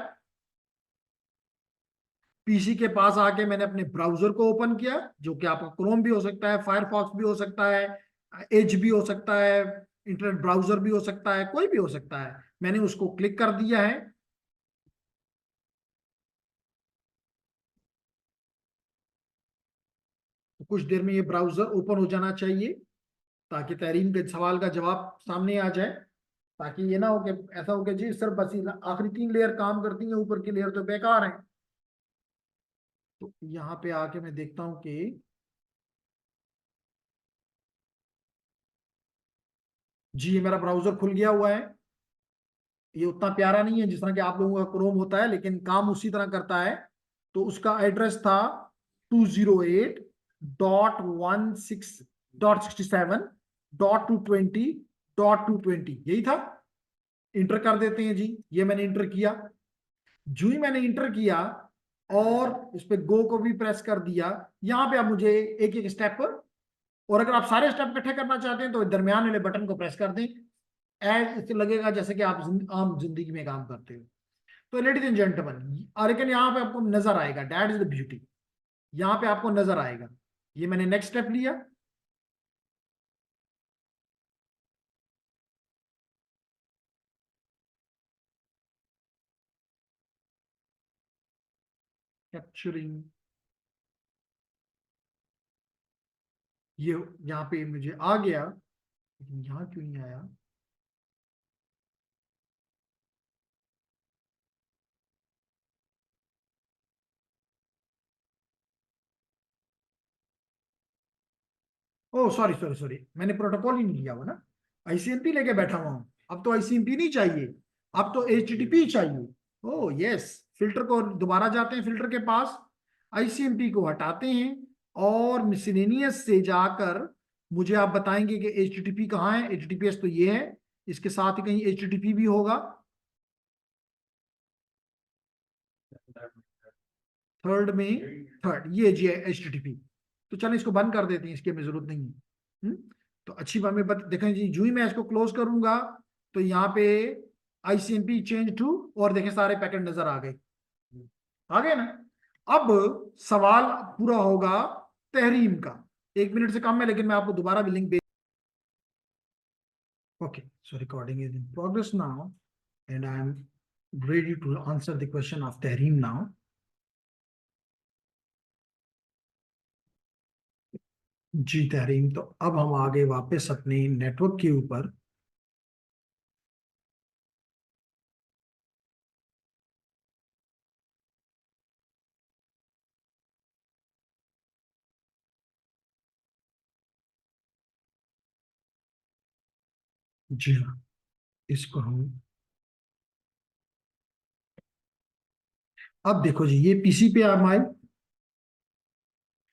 पीसी के पास आके मैंने अपने ब्राउजर को ओपन किया, जो कि आपका क्रोम भी हो सकता है, फायरफॉक्स भी हो सकता है, एज भी हो सकता है, इंटरनेट ब्राउजर भी हो सकता है, कोई भी हो सकता है। मैंने उसको क्लिक कर दिया है। तो कुछ देर में ये ब्राउजर ओपन हो जाना चाहिए, ताकि तहरीम के सवाल का जवाब सामने आ जाए। ताकि ये ना हो कि ऐसा हो कि जी सिर्फ बस आखिरी 3 लेयर काम करती हैं, ऊपर की लेयर तो बेकार है। तो यहाँ पे आके मैं देखता हूँ कि जी ये मेरा ब्राउजर खुल गया हुआ है। ये उतना प्यारा नहीं है जिस तरह कि आप लोगों का क्रोम होता है, लेकिन काम उसी तरह करता है। तो उसका एड्रेस था 208.16.67.220.220, यही था। इंटर कर देते हैं जी, ये मैंने इंटर किया। जो ही मैंने इंटर किया और इस पे गो को भी प्रेस कर दिया, यहां पे आप मुझे एक एक स्टेप पर, और अगर आप सारे स्टेप इकट्ठे करना चाहते हैं तो दरमियान वाले बटन को प्रेस कर दें। ऐसे लगेगा जैसे कि आप आम जिंदगी में काम करते हो। तो लेडीज एंड जेंटलमैन, और लेकिन यहाँ पे आपको नजर आएगा, दैट इज द ब्यूटी, यहाँ पे आपको नजर आएगा। ये मैंने नेक्स्ट स्टेप लिया, कैप्चरिंग, ये यहाँ पे मुझे आ गया, लेकिन यहाँ क्यों नहीं आया? ओह सॉरी सॉरी सॉरी, मैंने प्रोटोकॉल ही नहीं लिया हुआ ना, आईसीएमपी लेके बैठा हुआ हूँ। अब तो आईसीएमपी नहीं चाहिए, अब तो एचटीटीपी चाहिए। ओह यस, फिल्टर को दोबारा जाते हैं, फिल्टर के पास आईसीएमपी को हटाते हैं और मिसलेनियस से जाकर मुझे आप बताएंगे कि एचटीटीपी कहाँ है। एचटीटीपीएस तो ये है, इसके साथ ही कहीं एचटीटीपी भी होगा। थर्ड में, थर्ड ये जी है एचटीटीपी। तो चलो इसको बंद कर देते हैं, इसकी हमें जरूरत नहीं है। तो अच्छी बात में देखें जी, जो ही मैं इसको क्लोज करूंगा तो यहाँ पे आईसीएमपी चेंज टू, और देखें सारे पैकेट नजर आ गए, आ गए ना। अब सवाल पूरा होगा तहरीम का। 1 मिनट से कम है, लेकिन मैं आपको दोबारा भी लिंक भेज। Okay, so recording is in progress now and I am ready to answer the question of Tahreem now. जी तहरीम, तो अब हम आ गए वापस अपने नेटवर्क के ऊपर। जी हाँ, इसको हम, अब देखो जी, ये पीसी पे आप आए,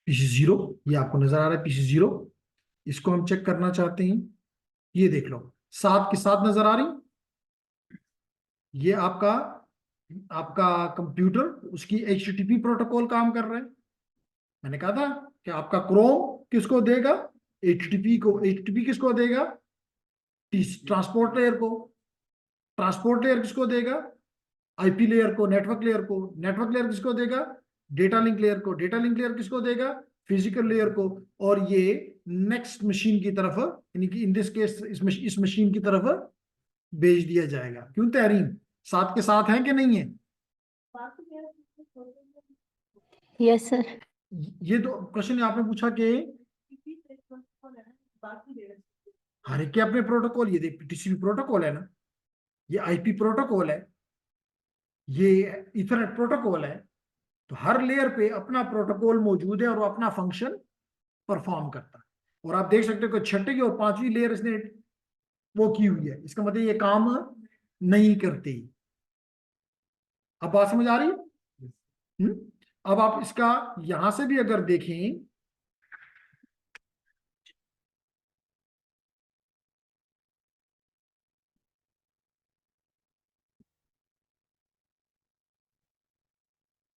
पीसी जीरो, ये आपको नजर आ रहा है पीसी जीरो। इसको हम चेक करना चाहते हैं, ये देख लो, 7 के 7 नजर आ रही। ये आपका आपका कंप्यूटर, उसकी एचटीटीपी प्रोटोकॉल काम कर रहा है। मैंने कहा था कि आपका क्रोम किसको देगा, एचटीटीपी को। एचटीटीपी किसको देगा, ट्रांसपोर्ट लेयर को। ट्रांसपोर्ट लेयर किसको देगा, आईपी लेयर को। नेटवर्क लेयर को, नेटवर्क लेयर किसको देगा, डेटा लिंक लेयर को। डेटा लिंक लेयर किसको देगा, फिजिकल लेयर को। और ये नेक्स्ट मशीन की तरफ, यानी कि इन दिस केस इस मशीन की तरफ भेज दिया जाएगा। क्यों तहरीम, 7 के 7 है कि नहीं है? Yes sir. ये तो क्वेश्चन आपने पूछा कि हर एक के अपने प्रोटोकॉल, ये टीसीपी प्रोटोकॉल है ना, ये आईपी प्रोटोकॉल है, ये इथरनेट प्रोटोकॉल है। तो हर लेयर पे अपना प्रोटोकॉल मौजूद है और वो अपना फंक्शन परफॉर्म करता है। और आप देख सकते हो कि छठी और 5वीं लेयर इसने वो की हुई है, इसका मतलब ये काम नहीं करती। अब बात समझ आ रही है? अब आप इसका यहां से भी अगर देखें,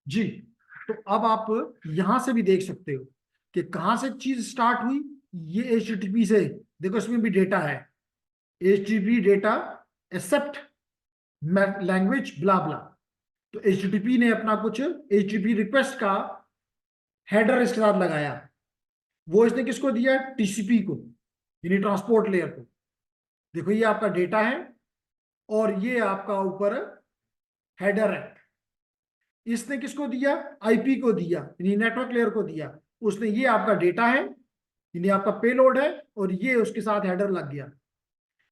जी, तो अब आप यहां से भी देख सकते हो कि कहां से चीज स्टार्ट हुई। ये एचटीटीपी से, देखो इसमें भी डेटा है, एचटीटीपी डेटा एक्सेप्ट लैंग्वेज ब्ला ब्ला। तो एचटीटीपी ने अपना कुछ एचटीटीपी रिक्वेस्ट का हेडर इसके साथ लगाया, वो इसने किसको दिया, टीसीपी को, यानी ट्रांसपोर्ट लेयर को। देखो ये आपका डेटा है और ये आपका ऊपर हेडर है। इसने किसको दिया, आईपी को दिया, यानी नेटवर्क लेयर को दिया। उसने, ये आपका डेटा है, यानी आपका पेलोड है, और ये उसके साथ हेडर लग गया।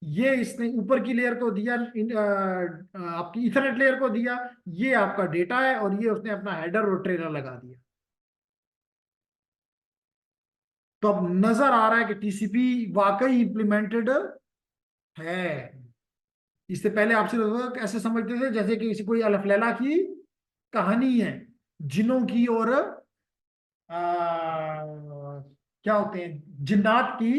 ये इसने ऊपर की लेयर को दिया, आपकी इथरनेट लेयर को दिया। ये आपका डेटा है और ये उसने अपना हेडर और ट्रेलर लगा दिया। तो अब नजर आ रहा है कि टीसीपी वाकई इंप्लीमेंटेड है। इससे पहले आपसे लोग ऐसे समझते थे जैसे कि किसी कोई अलफ लैला की कहानी है, जिन्नों की और क्या होते हैं, जिन्नात की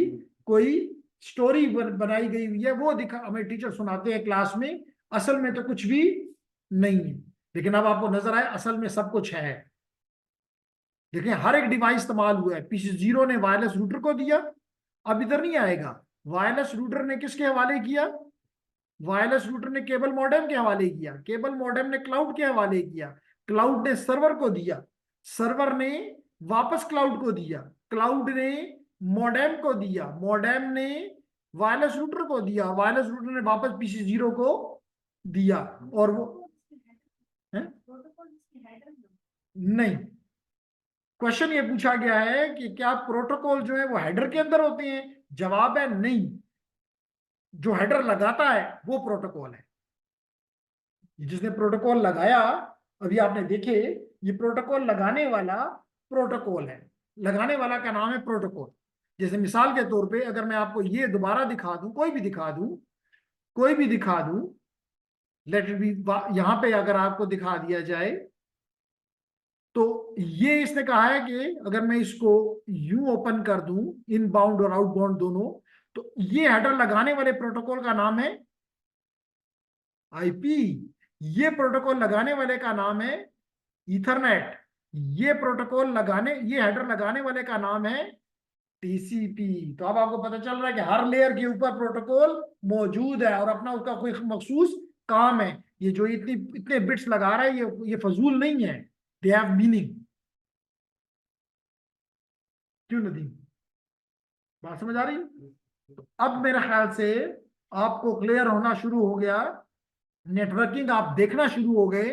कोई स्टोरी बनाई गई हुई है, वो दिखा हमें टीचर सुनाते हैं क्लास में। असल में तो कुछ भी नहीं है। लेकिन अब आपको नजर आए असल में सब कुछ है। देखिए हर एक डिवाइस इस्तेमाल हुआ है। पीसी जीरो ने वायरलेस रूटर को दिया, अब इधर नहीं आएगा। वायरलेस रूटर ने किसके हवाले किया? वायरलेस रूटर ने केबल मॉडेम के हवाले किया, केबल मॉडेम ने क्लाउड के हवाले किया, क्लाउड ने सर्वर को दिया, सर्वर ने वापस क्लाउड को दिया, क्लाउड ने मॉडेम को दिया, मॉडेम ने वायरलेस रूटर को दिया, वायरलेस रूटर ने वापस पीसी जीरो को दिया। और वो है? नहीं, क्वेश्चन ये पूछा गया है कि क्या प्रोटोकॉल जो है वो हेडर के अंदर होते हैं? जवाब है नहीं। जो हेडर लगाता है वो प्रोटोकॉल है। जिसने प्रोटोकॉल लगाया, अभी आपने देखे, ये प्रोटोकॉल लगाने वाला प्रोटोकॉल है। लगाने वाला का नाम है प्रोटोकॉल। जैसे मिसाल के तौर पे अगर मैं आपको ये दोबारा दिखा दूं, कोई भी दिखा दूं, कोई भी दिखा दूं, लेट इट बी, यहां पे अगर आपको दिखा दिया जाए तो ये इसने कहा है कि अगर मैं इसको यूं ओपन कर दूं, इनबाउंड और आउटबाउंड दोनों, तो ये हेडर लगाने वाले प्रोटोकॉल का नाम है आईपी। ये प्रोटोकॉल लगाने वाले का नाम है ईथरनेट। ये प्रोटोकॉल लगाने, ये हेडर लगाने वाले का नाम है टीसीपी। तो अब आपको पता चल रहा है कि हर लेयर के ऊपर प्रोटोकॉल मौजूद है और अपना उसका कोई मखसूस काम है। ये जो इतने बिट्स लगा रहा है, ये फजूल नहीं है, दे हैव मीनिंग। क्यों नदीम, बात समझ आ रही है? तो अब मेरे ख्याल से आपको क्लियर होना शुरू हो गया, नेटवर्किंग आप देखना शुरू हो गए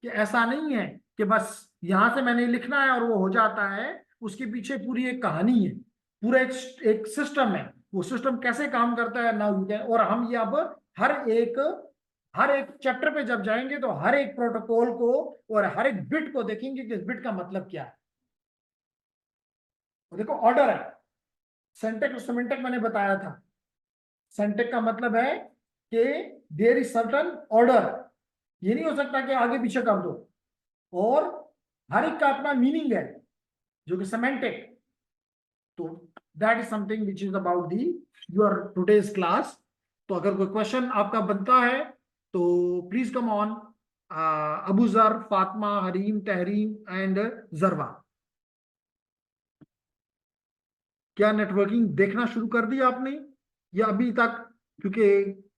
कि ऐसा नहीं है कि बस यहां से मैंने लिखना है और वो हो जाता है। उसके पीछे पूरी एक कहानी है, पूरा एक सिस्टम है। वो सिस्टम कैसे काम करता है ना, और हम ये अब हर एक चैप्टर पे जब जाएंगे तो हर एक प्रोटोकॉल को और हर एक बिट को देखेंगे कि इस बिट का मतलब क्या है। देखो ऑर्डर है, सेंटेक और सिमेंटेक मैंने बताया था। सेंटेक का मतलब है कि देयर इज सर्टन ऑर्डर, ये नहीं हो सकता कि आगे पीछे कर दो। और हर एक का अपना मीनिंग है जो कि सेमेंटिक। तो that is something which is about the your today's class. तो अगर कोई क्वेश्चन आपका बनता है तो प्लीज कम ऑन, अबू जर, फातिमा, हरीम, तहरीम एंड जरवा। क्या नेटवर्किंग देखना शुरू कर दी आपने या अभी तक? क्योंकि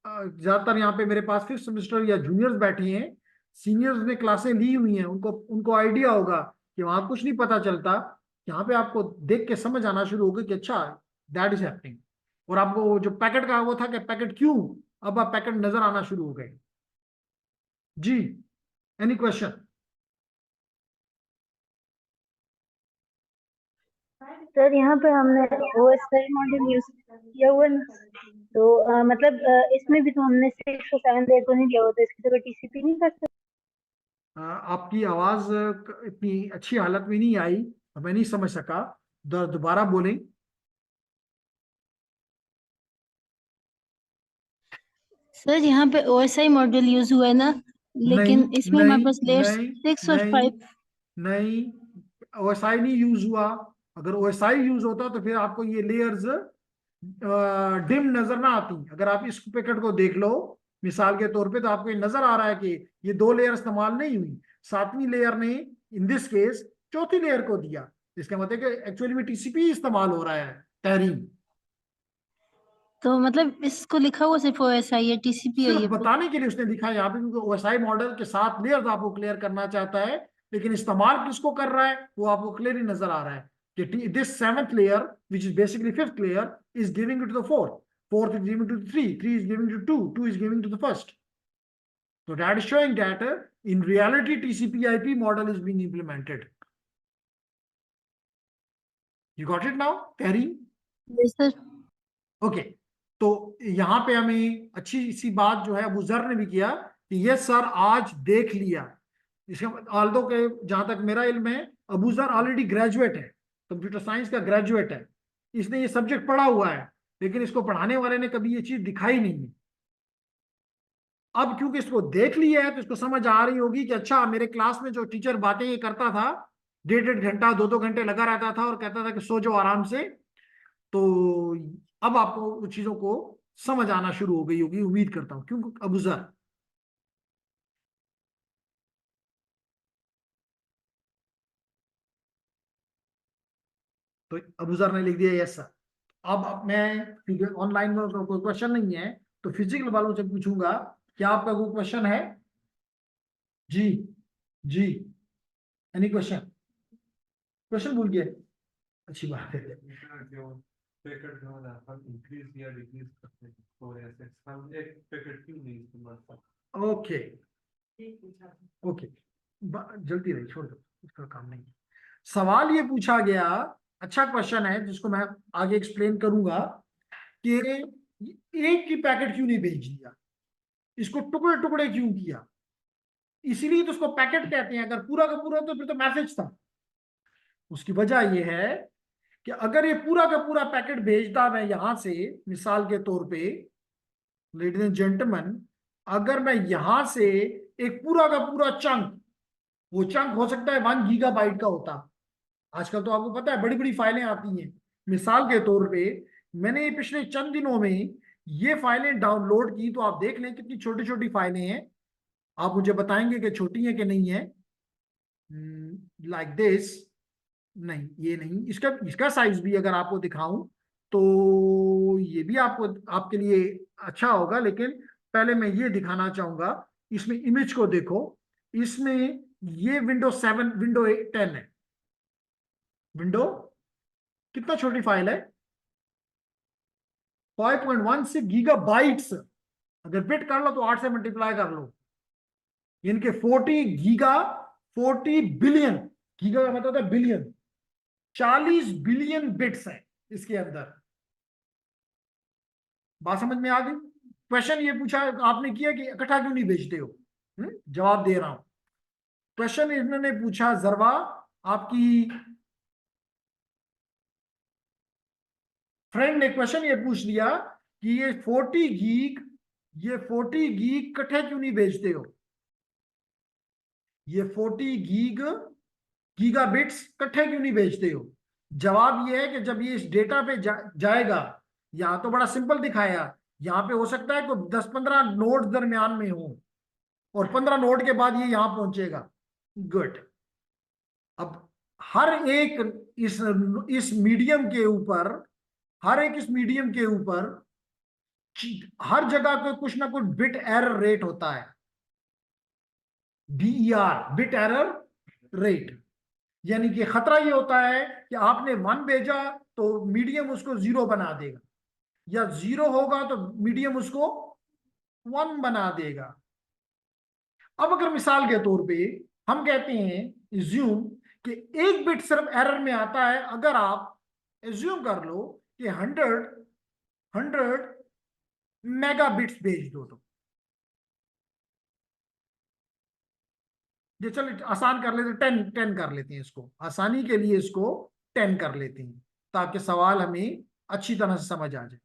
ज्यादातर यहाँ पे मेरे पास 5th सेमेस्टर या जूनियर्स बैठे हैं, सीनियर्स ने क्लासें ली हुई हैं, उनको आइडिया होगा कि वहां कुछ नहीं पता चलता। यहाँ पे आपको देख के समझ आना शुरू होगा कि अच्छा दैट इज हैपनिंग। और आपको जो पैकेट का वो था कि पैकेट क्यों, अब आप पैकेट नजर आना शुरू हो गए। जी, एनी क्वेश्चन? सर यहाँ पे हमने ओएसआई मॉड्यूल यूज किया हुआ है ना, तो मतलब इसमें भी तो हमने 6 और 7 लेयर तो नहीं लिया हुआ, तो इसकी जगह टीसीपी नहीं कर सकते? आपकी आवाज इतनी अच्छी हालत में नहीं आई, मैं नहीं समझ सका, दोबारा बोलें। सर यहाँ पे ओएसआई मॉड्यूल यूज हुआ है ना, नहीं लेकिन इसमें नहीं हमारे पास लेयर्स नहीं 6 और नहीं 5। नहीं, ओएसआई नहीं यूज हुआ। अगर ओएसआई यूज होता तो फिर आपको ये लेयर्स डिम नजर ना आती। अगर आप इस पैकेट को देख लो मिसाल के तौर पे, तो आपको ये नजर आ रहा है कि ये 2 लेयर इस्तेमाल नहीं हुई, 7वीं लेयर ने इन दिस केस चौथी लेयर को दिया। इसका मतलब कि एक्चुअली में टीसीपी इस्तेमाल हो रहा है, तहरीम। तो मतलब इसको लिखा हुआ सिर्फ ओएसआई है, टीसीपी है सिर्फ ये पूरा? बताने के लिए उसने लिखा है यहाँ पे, क्योंकि ओएसआई मॉडल के 7 लेयर्स आपको क्लियर करना चाहता है। लेकिन इस्तेमाल किसको कर रहा है वो आपको क्लियरली नजर आ रहा है कि this 7th layer which is basically 5th layer is giving it to the 4th, 4th is giving to 3, 3 is giving to 2, 2 is giving to the 1st. So that is showing that in reality TCP/IP model is being implemented. You got it now, Terry? Yes sir. Okay. तो यहाँ पे हमें अच्छी सी बात जो है अबू जर ने भी किया कि यस सर आज देख लिया। इसका आल्दो के जहां तक मेरा इल्म है, अबू जर ऑलरेडी ग्रेजुएट है, कंप्यूटर साइंस का ग्रेजुएट है, इसने ये सब्जेक्ट पढ़ा हुआ है, लेकिन इसको पढ़ाने वाले ने कभी ये चीज दिखाई नहीं है। अब क्योंकि इसको देख लिया है तो इसको समझ आ रही होगी कि अच्छा मेरे क्लास में जो टीचर बातें ये करता था, 1.5 घंटा 2 घंटे लगा रहता था और कहता था कि सो जाओ आराम से, तो अब आपको उन चीजों को समझ आना शुरू हो गई होगी, उम्मीद करता हूं। क्यों अबूजर? तो अबूजर ने लिख दिया यस सर। अब मैं, क्योंकि ऑनलाइन में तो कोई क्वेश्चन नहीं है, तो फिजिकल वालों से पूछूंगा, क्या आपका कोई क्वेश्चन है? जी जी, एनी क्वेश्चन? क्वेश्चन भूल गए? अच्छी बात है। इनका जो पैकेट जो है ना, हम इंक्रीज या डिक्रीज करते हैं तो ऐसे हम एक पैकेट क्यों नहीं इस्तेमाल करते? ओके ओके, जल्दी रही, छोड़ दो, उसका काम नहीं। सवाल ये पूछा गया, अच्छा क्वेश्चन है जिसको मैं आगे एक्सप्लेन करूंगा, कि एक की पैकेट क्यों नहीं भेज दिया, इसको टुकड़े टुकड़े क्यों किया? इसीलिए तो उसको पैकेट कहते हैं। अगर पूरा का पूरा तो फिर तो मैसेज था। उसकी वजह यह है कि अगर ये पूरा का पूरा पैकेट भेजता मैं यहां से, मिसाल के तौर पे लेडीज एंड जेंटलमैन, अगर मैं यहां से एक पूरा का पूरा चंक, वो चंक हो सकता है 1 गीगाबाइट का होता। आजकल तो आपको पता है बड़ी बड़ी फाइलें आती हैं। मिसाल के तौर पे मैंने पिछले चंद दिनों में ये फाइलें डाउनलोड की, तो आप देख लें कितनी छोटी छोटी फाइलें हैं। आप मुझे बताएंगे कि छोटी है कि नहीं है। लाइक दिस, नहीं ये नहीं, इसका इसका साइज भी अगर आपको दिखाऊं तो ये भी आपको, आपके लिए अच्छा होगा, लेकिन पहले मैं ये दिखाना चाहूंगा। इसमें इमेज को देखो, इसमें ये विंडो 7 विंडो 10 है। विंडो कितना छोटी फाइल है, 5.16 गीगाबाइट्स। अगर बिट कर लो तो 8 से मल्टीप्लाई कर लो, इनके 40 गीगा, 40 बिलियन, गीगा का मतलब होता है बिलियन, 40 बिलियन बिट्स हैं इसके अंदर। बात समझ में आ गई? क्वेश्चन ये पूछा आपने किया कि इकट्ठा क्यों नहीं भेजते हो, जवाब दे रहा हूं। क्वेश्चन इन्होंने पूछा, जरवा आपकी फ्रेंड ने क्वेश्चन ये पूछ लिया कि ये 40 गीग, ये 40 गीग इकट्ठे क्यों नहीं भेजते हो? ये 40 गीगा बिट्स इकट्ठे क्यों नहीं भेजते हो? जवाब ये है कि जब ये इस डेटा पे जाएगा, यहां तो बड़ा सिंपल दिखाया, यहां पे हो सकता है कि 10-15 नोड दरमियान में हो, और 15 नोड के बाद ये यहां पहुंचेगा। गुड। अब हर एक इस मीडियम के ऊपर, हर एक इस मीडियम के ऊपर हर जगह पे कुछ ना कुछ बिट एरर रेट होता है। BER, बिट एरर रेट, यानी कि खतरा ये होता है कि आपने 1 भेजा तो मीडियम उसको 0 बना देगा, या 0 होगा तो मीडियम उसको 1 बना देगा। अब अगर मिसाल के तौर पे हम कहते हैं, एज्यूम कि एक बिट सिर्फ एरर में आता है, अगर आप एज्यूम कर लो कि 100 मेगा बिट्स भेज दो, तो ये चलो आसान कर लेते, 10 कर लेते हैं इसको, आसानी के लिए इसको 10 कर लेते हैं, ताकि सवाल हमें अच्छी तरह से समझ आ जाए।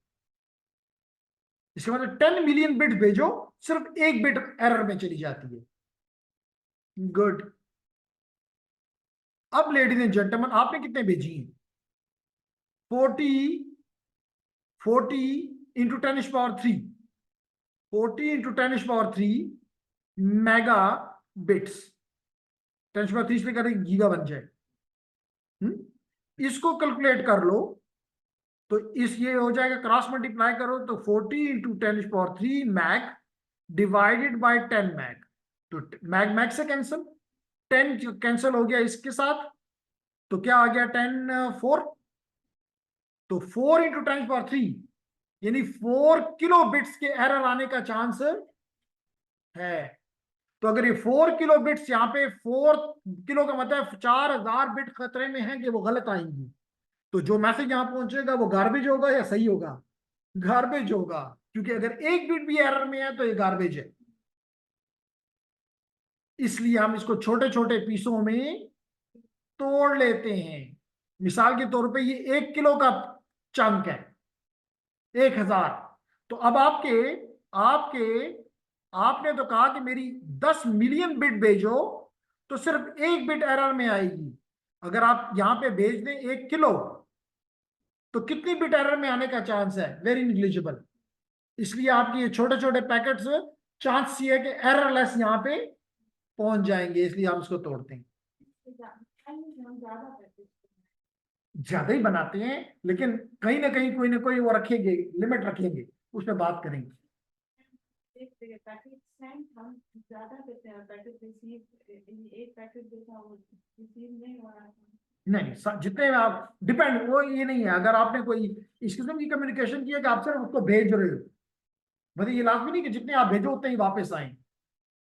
इसके मतलब 10 मिलियन बिट भेजो, सिर्फ एक बिट एरर में चली जाती है। गुड। अब लेडीज एंड जेंटलमैन, आपने कितने भेजी हैं? 40 इंटू 10⁻3, 40 इंटू 10⁻3 मेगा बिट्स, 10⁻3 पे करें गीगा बन जाए। इसको कैलकुलेट कर लो, तो इस ये हो जाएगा, क्रॉस मल्टीप्लाई करो तो 40 into 10⁻3 mag divided by 10 mag, तो मैग मैग से कैंसिल, 10 कैंसिल हो गया इसके साथ, तो क्या आ गया 10 4, तो 4 इंटू 10⁻3 यानी 4 किलो बिट्स के एरर आने का चांस है। तो अगर ये 4 किलो बिट्स, यहाँ पे 4 किलो का मतलब 4000 बिट खतरे में है कि वो गलत आएंगी, तो जो मैसेज यहां पहुंचेगा वो गार्बेज होगा या सही होगा? गार्बेज होगा, क्योंकि अगर एक बिट भी एरर में है तो ये गार्बेज है। इसलिए हम इसको छोटे छोटे पीसों में तोड़ लेते हैं। मिसाल के तौर पे ये 1 किलो का चंक है, 1000, तो अब आपके आपके आपने तो कहा कि मेरी 10 मिलियन बिट भेजो तो सिर्फ 1 बिट एरर में आएगी। अगर आप यहां पे भेज दें 1 किलो तो कितनी बिट एरर में आने का चांस है? Very negligible. इसलिए आपके ये छोटे छोटे पैकेट्स चांस ये है कि एररलेस यहाँ पे पहुंच जाएंगे, इसलिए हम इसको तोड़ते हैं। ज्यादा ही बनाते हैं, लेकिन कहीं ना कहीं कोई ना कोई वो रखेंगे, लिमिट रखेंगे, उसमें बात करेंगे। पैकेट सेंड हम ज्यादा देते हैं, पैकेट रिसीव एक पैकेट देता वो रिसीव नहीं हो रहा है। नहीं, जितने आप डिपेंड, वो ये नहीं है। अगर आपने कोई इस किस्म की कम्युनिकेशन की है कि आप सिर्फ उसको भेज रहे हो, मतलब ये लाजमी नहीं कि जितने आप भेजो उतने ही वापस आए।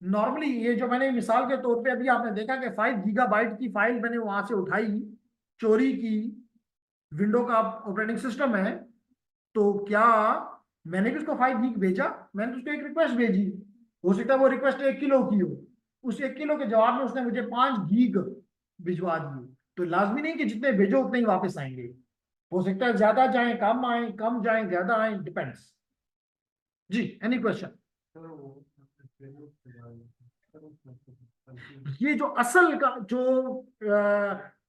नॉर्मली ये जो मैंने मिसाल के तौर पे अभी आपने देखा कि 5 गीगाबाइट की फाइल मैंने वहां से उठाई, चोरी की, विंडो का ऑपरेटिंग सिस्टम है, तो क्या मैंने भी उसको 5 गीग भेजा? मैंने तो उसको एक रिक्वेस्ट भेजी, हो सकता है वो रिक्वेस्ट 1 किलो की हो, उस 1 किलो के जवाब में उसने मुझे 5 गीग भिजवा दिए। तो लाजमी नहीं कि जितने भेजो उतने ही वापस आएंगे, हो सकता है ज्यादा जाए कम आए, कम जाए ज्यादा आए, डिपेंड्स। जी, एनी क्वेश्चन? ये जो असल का जो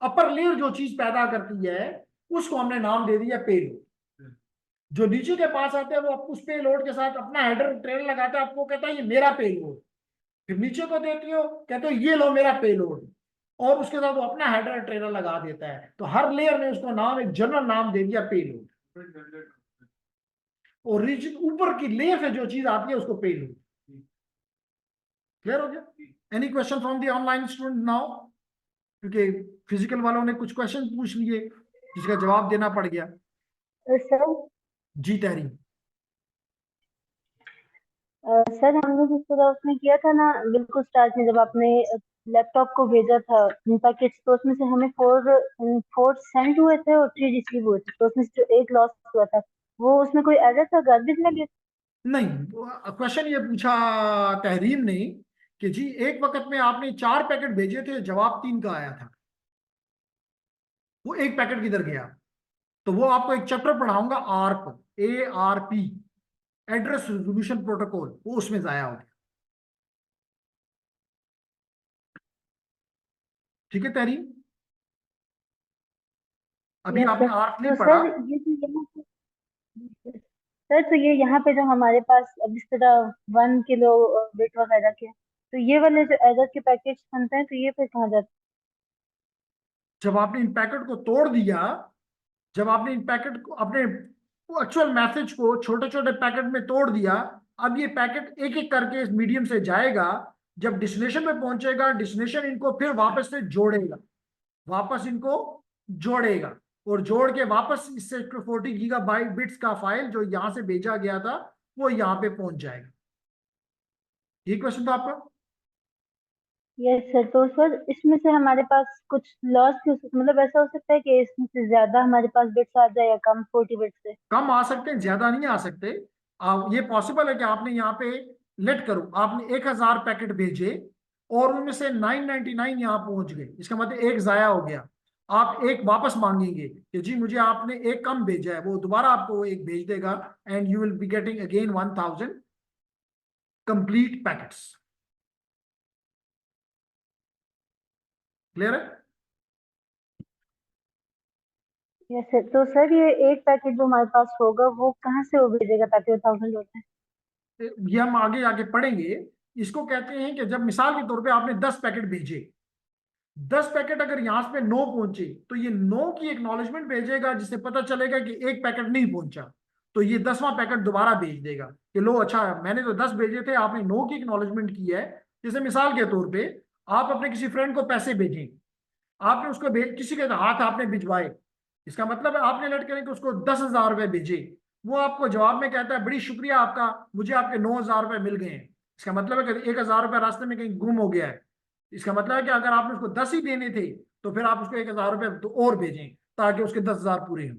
अपर लेयर जो चीज पैदा करती है उसको हमने नाम दे दिया पेलोड। जो नीचे के पास आते हैं वो उस पेलोड के साथ अपना हेडर ट्रेल लगाता है, आपको कहता है ये मेरा पेलोड। फिर नीचे को देती हो, कहते हो ये लो मेरा पेलोड, और उसके साथ वो अपना हेडर ट्रेलर लगा देता है। तो हर लेयर ने उसको नाम, एक जनरल नाम दे दिया पेलोड, और रीजन ऊपर की लेयर से जो चीज आती है उसको पेलोड। क्लियर हो गया? Any question from the online student now? क्योंकि फिजिकल वालों ने कुछ क्वेश्चन पूछ लिए जिसका जवाब देना पड़ गया। सर जी तहरीम। सर हमने जिस तरह उसमें किया था ना, बिल्कुल स्टार्ट में जब आपने लैपटॉप को भेजा था पैकेट्स, तो उसमें से हमें 4 सेंड हुए थे और 3 रिसीव हुए थे, तो उसमें से जो एक लॉस हुआ था वो उसमें कोई एरर था, गार्बेज लगे? नहीं, क्वेश्चन ये पूछा तहरीम ने कि जी एक वक्त में आपने 4 पैकेट भेजे थे, जवाब 3 का आया था, वो एक पैकेट किधर गया? तो वो आपको एक चैप्टर पढ़ाऊंगा, ARP, ARP, address resolution protocol, वो उसमें जाया हो गया। ठीक है तहरीम? अभी यस आपने सर। आर्प नहीं तो पढ़ा। सर ये जो यहाँ पे, सर तो ये यहाँ पे जो हमारे पास अब इस तरह 1 किलो बिट वगैरह के, तो ये वाले जो एरर के पैकेट्स बनते हैं, तो ये फिर कहाँ जाते जब आपने इन पैकेट को तोड़ दिया, जब आपने इन पैकेट को अपने एक्चुअल मैसेज को छोटे छोटे पैकेट में तोड़ दिया, अब ये पैकेट एक एक करके इस मीडियम से जाएगा, जब डेस्टिनेशन में पहुंचेगा डेस्टिनेशन इनको फिर वापस से जोड़ेगा, वापस इनको जोड़ेगा, और जोड़ के वापस इससे 40 गीगाबाइट बिट्स का फाइल जो यहां से भेजा गया था वो यहाँ पे पहुंच जाएगा। ये क्वेश्चन था आपका? Yes sir. तो सर इसमें से हमारे पास कुछ लॉस भी हो सकता, मतलब ऐसा हो सकता है कि इसमें से ज्यादा हमारे पास बिट्स आ जाए या कम 40 बिट्स से? कम आ सकते हैं, ज्यादा नहीं आ सकते। ये पॉसिबल है कि आपने यहाँ पे लेट करो, आपने 1000 पैकेट भेजे और उनमें से 999 यहाँ पहुंच गए, इसका मतलब एक जाया हो गया। आप एक वापस मांगेंगे कि जी मुझे आपने एक कम भेजा है, वो दोबारा आपको एक भेज देगा, and you will be getting again 1000 complete packets. Clear है? Yes sir. तो सर ये एक पैकेट जो हमारे पास होगा वो कहाँ से वो भेजेगा ताकि वो 1000 हो जाए? ये हम आगे आगे पढ़ेंगे। इसको कहते हैं कि जब मिसाल के तौर पे आपने 10 पैकेट भेजे, 10 पैकेट अगर यहां पे 9 पहुंचे, तो ये 9 की एक्नॉलेजमेंट भेजेगा, जिससे पता चलेगा कि एक पैकेट नहीं पहुंचा, तो ये 10वां पैकेट दोबारा भेज देगा कि लो अच्छा मैंने तो 10 भेजे थे, आपने 9 की एक्नॉलेजमेंट की है। जैसे मिसाल के तौर पे आप अपने किसी फ्रेंड को पैसे भेजें, आपने उसको किसी के हाथ आपने भिजवाए, इसका मतलब है आपने लेट करें कि उसको 10,000 रुपए भेजे, वो आपको जवाब में कहता है बड़ी शुक्रिया आपका, मुझे आपके 9,000 रुपए मिल गए हैं। इसका मतलब है कि 1,000 रुपए रास्ते में कहीं गुम हो गया है। इसका मतलब है कि अगर आपने उसको 10 ही देने थे तो फिर आप उसको 1,000 रुपए तो और भेजें ताकि उसके 10,000 पूरे हों।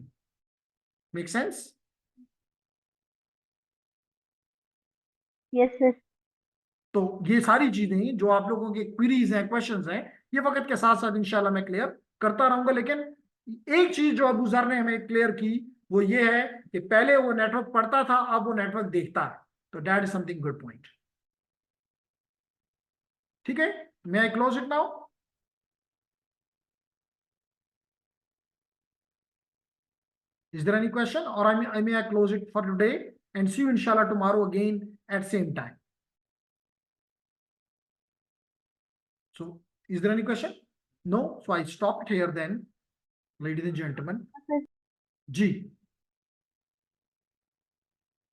Make sense? Yes sir. तो ये सारी चीजें जो आप लोगों के क्वेरीज हैं, क्वेश्चंस हैं, ये वक्त के साथ साथ इंशाल्लाह मैं क्लियर करता रहूंगा। लेकिन एक चीज जो अबू जर ने हमें क्लियर की वो ये है कि पहले वो नेटवर्क पढ़ता था, अब वो नेटवर्क देखता है। तो that is something good point. ठीक है, may I close it now? Is there any question, or I may close it for today and see you inshallah tomorrow again at same time. So is there any question? No. So I stop it here then, ladies and gentlemen. G.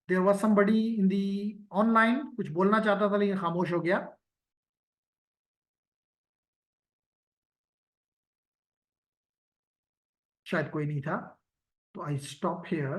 There was somebody in the online कुछ बोलना चाहता था लेकिन खामोश हो गया. शायद कोई नहीं था. तो I stop here.